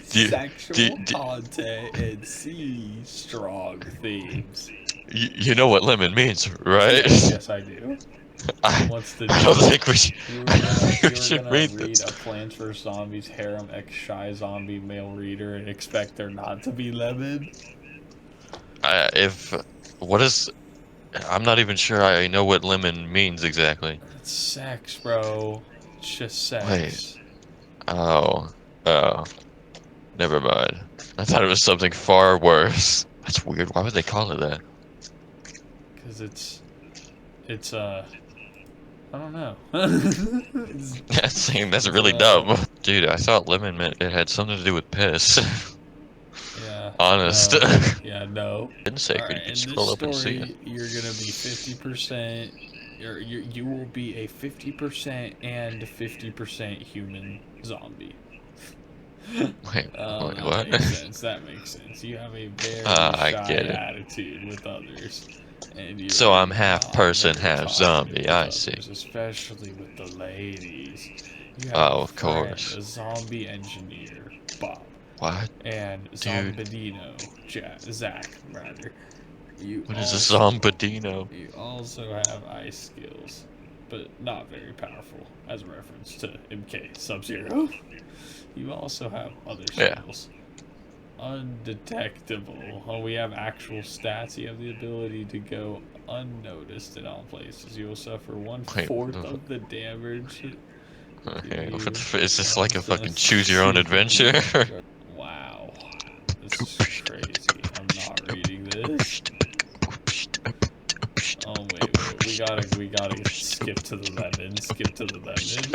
sexual content, and C, strong themes. You know what lemon means, right? Yes, I do. I What's the don't think we should, You were we should gonna read read this. a Plants vs. Zombies harem x shy zombie male reader and expect there not to be lemon? I'm not even sure I know what lemon means exactly. It's sex, bro. It's just sex. Wait. Oh, never mind. I thought it was something far worse. That's weird. Why would they call it that? Because I don't know. It's- That's really dumb. Dude, I thought lemon meant it had something to do with piss. yeah. Honest. Yeah, no. Didn't say Alright, you in could this scroll up and see story, it. you're gonna be 50%. You will be a 50% and 50% human zombie. Wait, That what? makes sense. That makes sense. You have a very I shy get it. attitude with others. And you're So I'm half not person, very half talkative zombie, with I others, see. Especially with the ladies. You have Oh, a of friend, course. a zombie engineer, Bob, What? and Zombadino, Zach, rather. What is a zombadino? You also have ice skills. but not very powerful, as a reference to MK Sub-Zero. You also have other skills. Undetectable. Oh, we have actual stats. You have the ability to go unnoticed in all places. You will suffer 1/4 of the damage. Okay, is this like a fucking choose your own adventure? Wow. This is crazy. I'm not reading this. Oh wait, we gotta skip to the lemon. Skip to the lemon.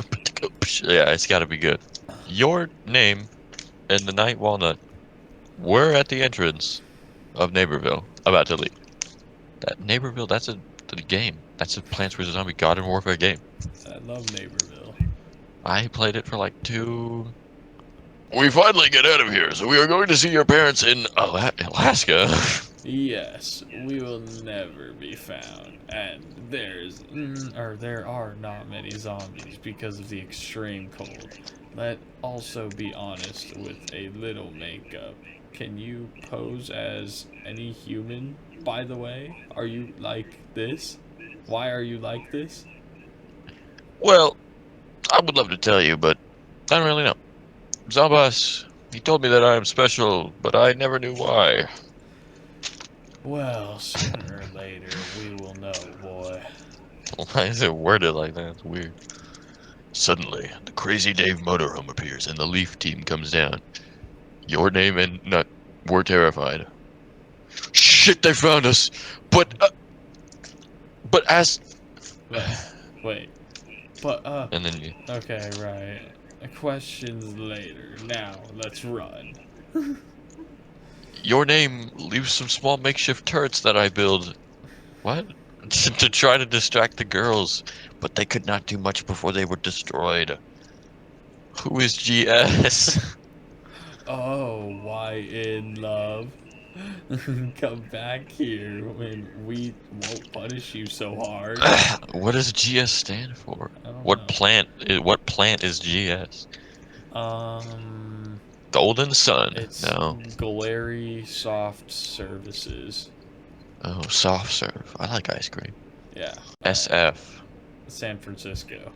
Yeah, it's gotta be good. Your name and the Night Walnut were at the entrance of Neighborville, about to leave. That Neighborville, that's the game. That's a Plants vs. Zombie Garden Warfare game. I love Neighborville. I played it for like 2... We finally get out of here, so we are going to see your parents in Alaska. Yes, we will never be found, and there are not many zombies because of the extreme cold. Let's also be honest with a little makeup. Can you pose as any human, by the way? Are you like this? Why are you like this? Well, I would love to tell you, but I don't really know. Zambas, he told me that I am special, but I never knew why. Well, sooner or later, we will know, boy. Why is it worded like that? It's weird. Suddenly, the Crazy Dave motorhome appears and the Leaf team comes down. Your name and Nut were terrified. Shit, they found us! But as... Wait. But, And then you... okay, right. Questions later. Now, let's run. Your name leaves some small makeshift turrets that I build. What? To try to distract the girls, but they could not do much before they were destroyed. Who is GS? Oh, why in love? Come back here when we won't punish you so hard. What does GS stand for? I don't What know. plant is GS? Golden Sun. It's No. Glary Soft Services. Oh, soft serve. I like ice cream. Yeah. SF. San Francisco.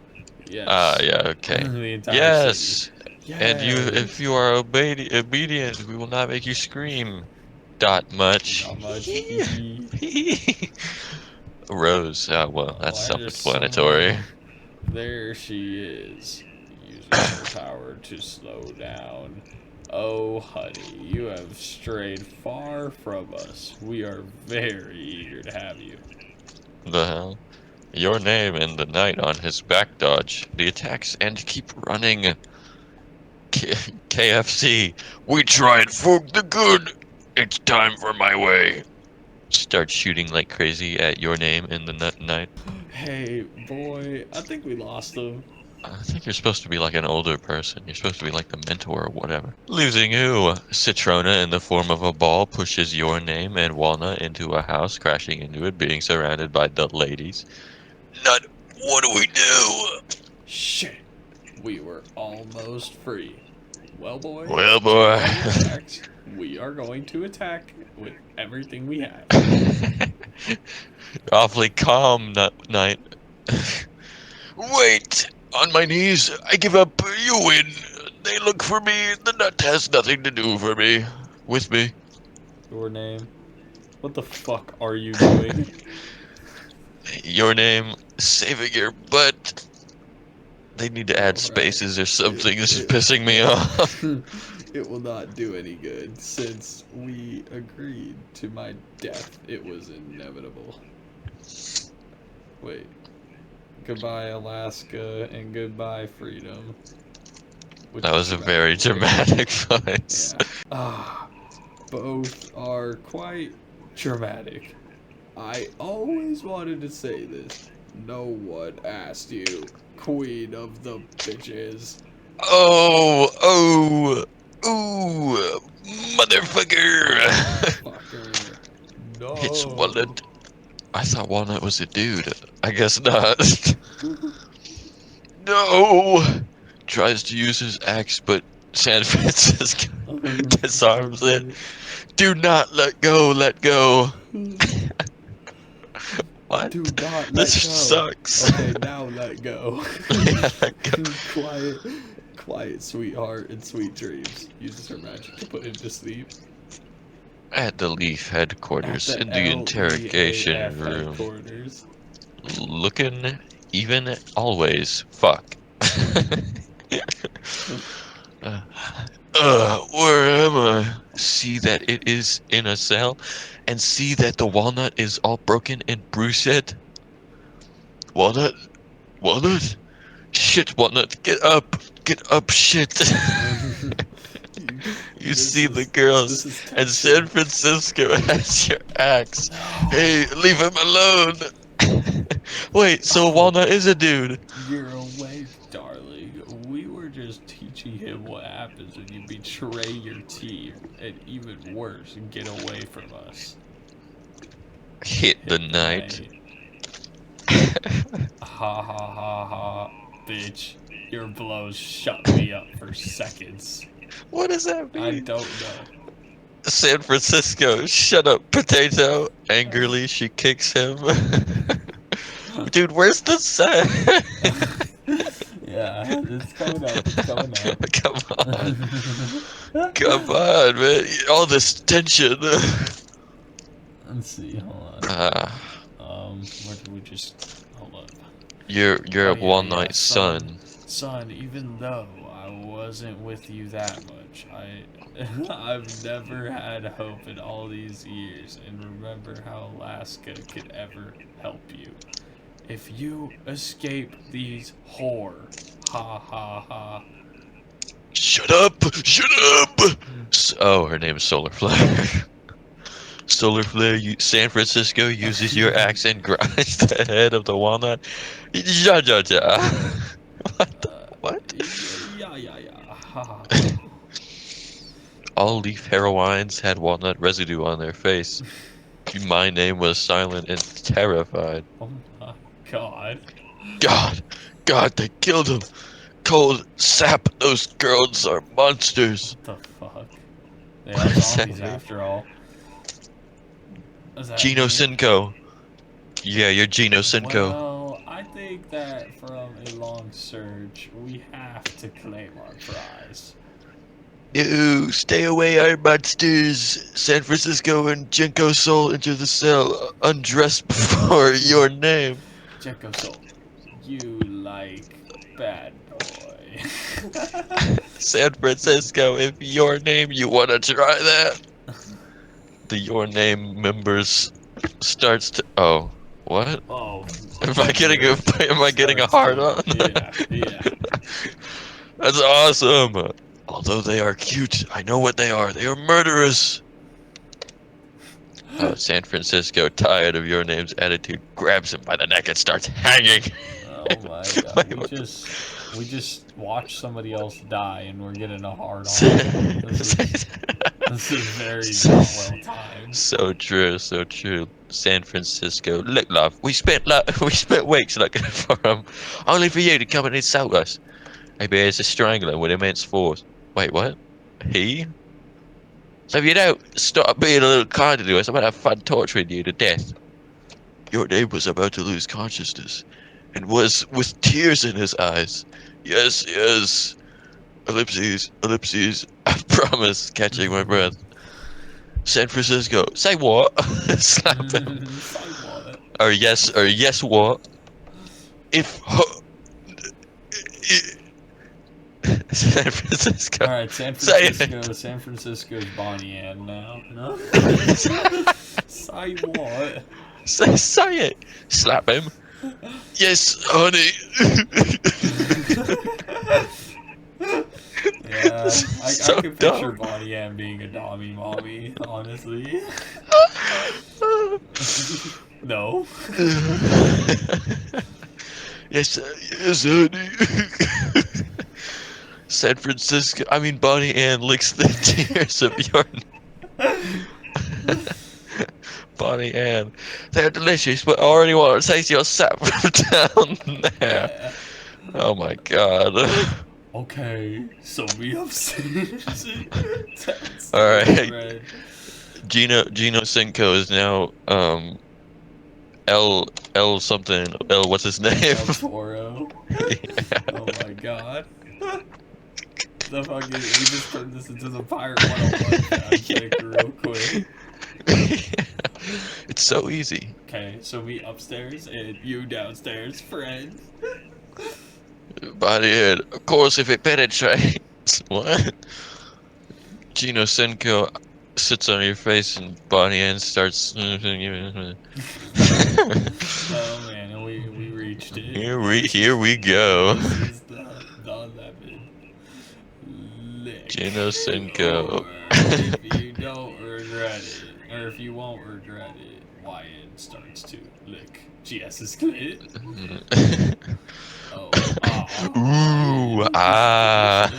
Yes. Yeah, okay. The entire Yes. city. And if you are obedient, we will not make you scream. Much. Not much. Rose. Oh, well, that's Why does self-explanatory. There she is, using her power to slow down. Oh, honey, you have strayed far from us. We are very eager to have you. The hell? Your name and the Knight on his back dodge the attacks and keep running. KFC, we tried for the good. It's time for my way. Start shooting like crazy at your name and the Knight. Hey, boy, I think we lost him. I think you're supposed to be like an older person. You're supposed to be like the mentor or whatever. Losing who? Citrona in the form of a ball pushes your name and Walnut into a house, crashing into it, being surrounded by the ladies. Nut, what do we do? Shit, we were almost free. Well, boy. Well, boy. We are going to attack with everything we have. Awfully calm, Knight. Wait! On my knees, I give up. You win. They look for me. The Nut has nothing to do with me. Your name? What the fuck are you doing? Your name, saving your butt. They need to add spaces or something. This is pissing me off. It will not do any good. Since we agreed to my death, it was inevitable. Wait. Goodbye, Alaska, and goodbye, freedom. That was a very dramatic voice. Yeah. Both are quite dramatic. I always wanted to say this. No one asked you, queen of the bitches. Oh, motherfucker! Fucker. No. It's Walnut. I thought Walnut was a dude. I guess not. No! Tries to use his axe, but San Francisco disarms it. Do not let go, let go. What? Do not let This go. sucks. Okay, now let go. Yeah, let go. Quiet, sweetheart, and sweet dreams. Uses her magic to put him to sleep. At the Leaf headquarters, At in the interrogation LEAF room. headquarters. Looking even always. Fuck. Where am I? See that it is in a cell, and see that the walnut is all broken and bruised. Walnut? Walnut? Shit, Walnut, get up! Get up, shit! You see the girls, and San Francisco has your axe. Hey, leave him alone! Wait, so Walnut is a dude? You're awake, darling. We were just teaching him what happens when you betray your team, and even worse, get away from us. Hit the night. Ha ha ha ha, bitch. Your blows shut me up for seconds. What does that mean? I don't know. San Francisco, shut up, potato. Angrily, she kicks him. Dude, where's the set? Yeah, it's coming up. It's coming up. Come on. Come on, man. All this tension. Let's see. Hold on. Where did we just? Hold up. You're a yeah, one-night son. son. Son, even though I wasn't with you that much, I've never had hope in all these years, and remember how Alaska could ever help you. If you escape these whore, ha ha ha. Shut up! Shut up! Oh, her name's Solar Flare. Solar Flare, San Francisco uses your axe and grinds the head of the walnut. Ja ja ja. What? Yeah. Ha. All Leaf heroines had walnut residue on their face. My name was silent and terrified. Oh my god. God, they killed him. Cold sap, those girls are monsters. What the fuck? They are zombies after all. Is that Gino me? Cinco. Yeah, you're Gino Cinco. Well, I think that from a long search, we have to claim our prize. Ew, stay away, our monsters. San Francisco and Jinko Soul into the cell. Undress before your name. Jekko Soul, you like bad boy. San Francisco, if your name, you wanna try that? The your name members starts to. Oh, what? Oh. Am I getting a hard on? Yeah. That's awesome. Although they are cute, I know what they are. They are murderous. San Francisco, tired of your name's attitude, grabs him by the neck and starts hanging. Oh my god. We just watched somebody else die and we're getting a hard on. This is very not well timed. So true. San Francisco, look, love, we spent weeks looking for him, only for you to come and insult us. Maybe there's a strangler with immense force. Wait, what? He? So if you don't stop being a little kinder to us, I'm gonna have fun torturing you to death. Your name was about to lose consciousness, and was with tears in his eyes. Yes. Ellipses. I promise, catching my breath. San Francisco, say what? Slap him. Say what? Or yes what? If San Francisco. Alright, San Say it. Francisco's Bonnie Ann now. No? Say what? Say it. Slap him. Yes, honey. Yeah, I So can picture dumb. Bonnie Ann being a dommy mommy, honestly. No. Yes, honey. San Francisco. I mean, Bonnie Ann licks the tears of your. Bonnie Ann, they're delicious, but I already want to taste your sap from down there. Yeah. Oh my god. Okay, so we have Alright. Gino Cinco is now L something. L what's his name? El Toro. Yeah. Oh my god. The fucking, we just turned this into the Pirate 101 fanfic real quick. It's so easy. Okay, so me upstairs and you downstairs, friend. Body head. Of course, if it penetrates. What? Gino Senko sits on your face and body end starts. Oh man, and we reached it. Here we go. This is the 11. Lick. Gino Senko. Or if you don't regret it, or if you won't regret it, YN starts to lick GS's clit. Oh, Ooh, ah.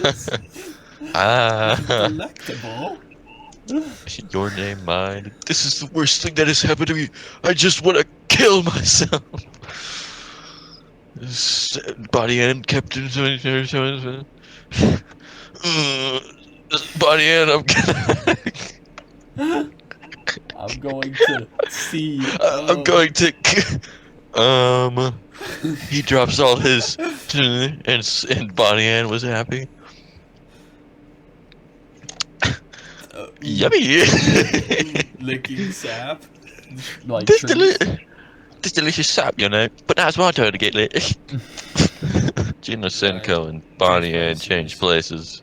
Ah. Delectable. Your name, mine. This is the worst thing that has happened to me. I just want to kill myself. Body end kept in. Body end. I'm going to see. I'm going to. He drops all his, and Body end was happy. Yummy. Licking sap. Like This, trees. this delicious sap, you know. But now it's my turn to get lit. Gino Senko and Bonnie Ann change places.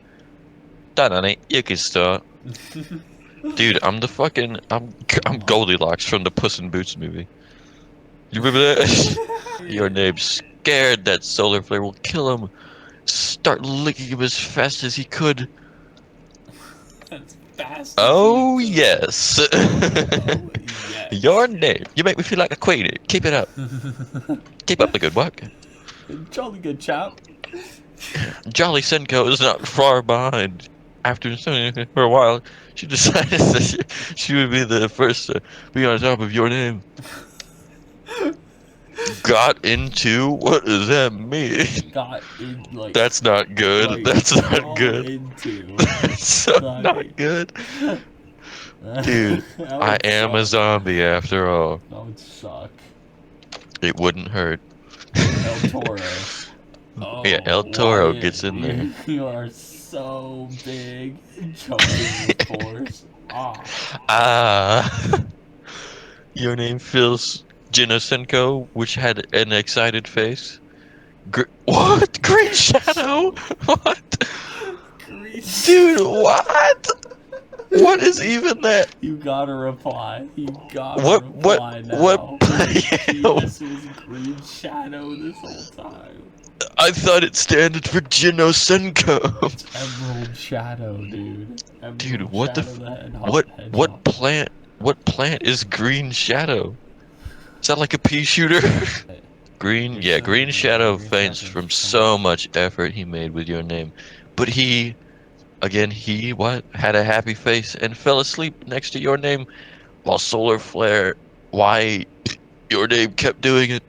Done, honey. You can start. Dude, I'm Goldilocks from the Puss in Boots movie. You remember that? Your name's scared that solar flare will kill him. Start licking him as fast as he could. That's fast. Oh yes. Oh, yes. Your name. You make me feel like a queen. Keep it up. Keep up the good work. Jolly good chap. Jolly Senko is not far behind. After for a while, she decided that she would be the first to be on top of your name. Got into? What does that mean? Got in, like. That's not good. like, That's not all good. Into. That's so Like- not good. Dude, That I would am a suck. zombie after all. That would suck. It wouldn't hurt. El Toro. Oh, Yeah, El Toro Wyatt, gets in there. You are so big. Jumping with force. Ah. Ah. Your name feels Jinosenko, which had an excited face. What? Green Shadow? What? Grease. Dude, what? What is even that? You gotta reply. You gotta What- reply now. what- This was Green Shadow this whole time. I thought it stood for Jinosenko. Emerald Shadow, dude. Emerald Dude, what the Shadow f- the What Hedgehog. what plant is Green Shadow? Is that like a pea shooter? Green, yeah, Green Shadow faints from so much effort he made with your name. But he what? Had a happy face and fell asleep next to your name while Solar Flare, why your name kept doing it.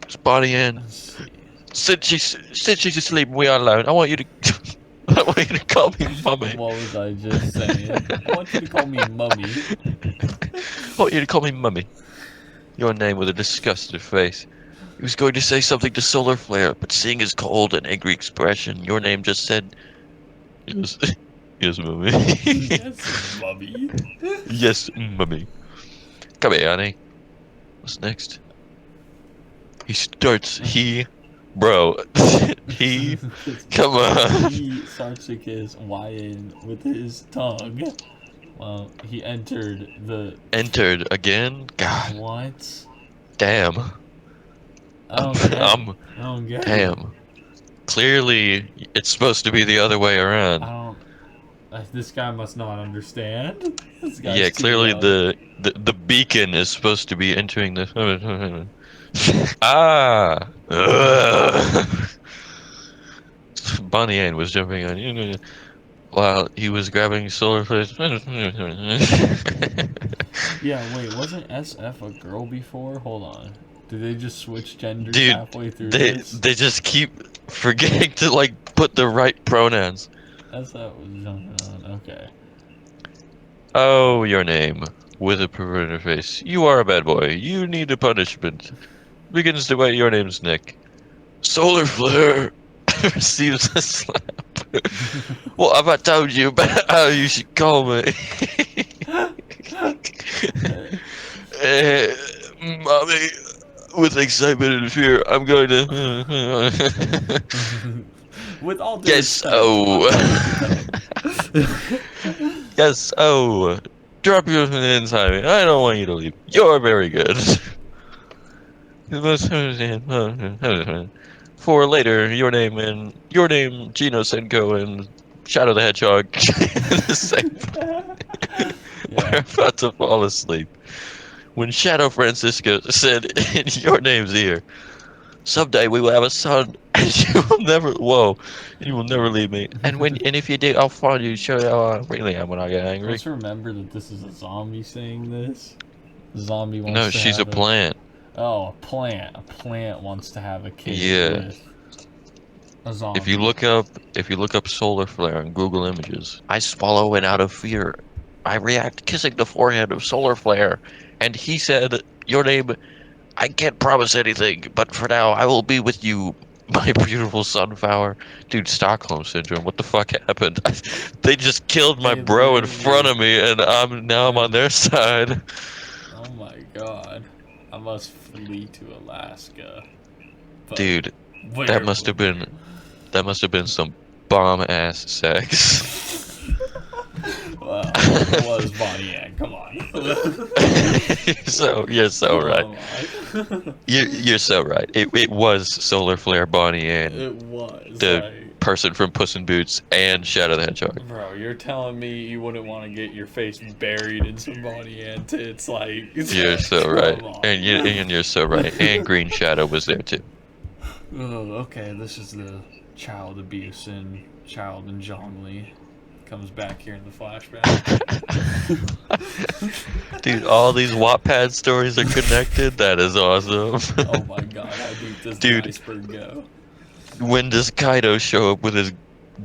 Spotty in. Let's see. Since she's asleep and we are alone, I want you to I want you to call me mummy. What was I just saying? I want you to call me mummy. I want you to call me mummy. Your name with a disgusted face. He was going to say something to Solar Flare, but seeing his cold and angry expression, your name just said, yes, yes, mummy. Yes, mummy. Yes, mummy. Come here, honey. What's next? Bro, come on. He starts to kiss Wyan with his tongue. Well, he entered the. Entered again? God What? damn. I don't get it. I'm I don't get it. damn. Clearly, it's supposed to be the other way I around. don't. This guy must not understand. This guy's Yeah, too clearly young. the beacon is supposed to be entering the. Ah. Ugh. Bonnie Ann was jumping on you while he was grabbing Solar Flare's. Yeah, wait, wasn't SF a girl before? Hold on. Did they just switch genders Dude, halfway through they this? they just keep forgetting to like put the right pronouns. SF was jumping on. Okay. Oh, your name. with a perverted face. You are a bad boy. You need a punishment. Begins to write your name's Nick. Solar flare receives a slap. What have I told you about how you should call me? Mommy, with excitement and fear, I'm going to. With all due Yes, respect, oh. I'm Yes, oh. Drop your inside me. I don't want you to leave. You're very good. For later, your name, Gino Senko and Shadow the Hedgehog. The same. We're about to fall asleep. When Shadow Francisco said in your name's ear, someday we will have a son, and you will never leave me. And if you do, I'll find you, show you how I really am when I get angry. Let's remember that this is a zombie saying this. The zombie wants No, to she's a have plant. Oh, a plant. A plant wants to have a kid Yeah. with a zombie. If you look up solar flare on Google Images, I swallow it out of fear. I react kissing the forehead of solar flare, and he said, "Your name. I can't promise anything, but for now, I will be with you, my beautiful sunflower." Dude, Stockholm syndrome. What the fuck happened? They just killed my They bro in literally- front of me, and I'm on their side. Oh my god. I must flee to Alaska. But Dude, where that must have been some bomb ass sex. Well, it was Bonnie Ann. Come on. You're so right. Come on. You're so right. It was solar flare Bonnie and It was. the Like, person from Puss in Boots and Shadow the Hedgehog. bro, you're telling me you wouldn't want to get your face buried in some Bonnie Ann tits? Like, You're so right, come on. and you're so right. And Green Shadow was there too. Oh, okay, this is the child abuse and child and Zhongli comes back here in the flashback. Dude, all these wattpad stories are connected. That is awesome. Oh my god, how deep does Dude. the iceberg go? When does Kaido show up with his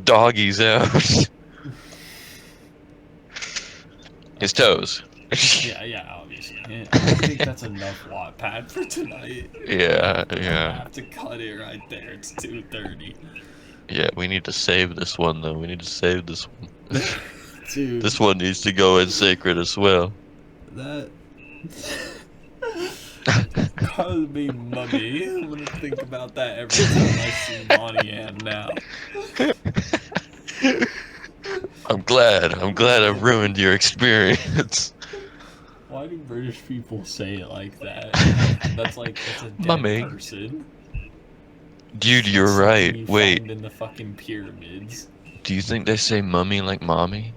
doggies out? His toes. Yeah, obviously. Yeah, I don't think that's enough Wattpad for tonight. Yeah. I have to cut it right there. It's 2:30. Yeah, we need to save this one though. We need to save this one. Dude, This one needs to go in sacred as well. that caused me mummy. I'm gonna think about that every time I see Bonnie Ann now. I'm glad I've ruined your experience. Why do British people say it like that? That's a dead Mummy. person. Dude, you're Something right. you Wait, find in the fucking pyramids. do you think they say mummy like mommy?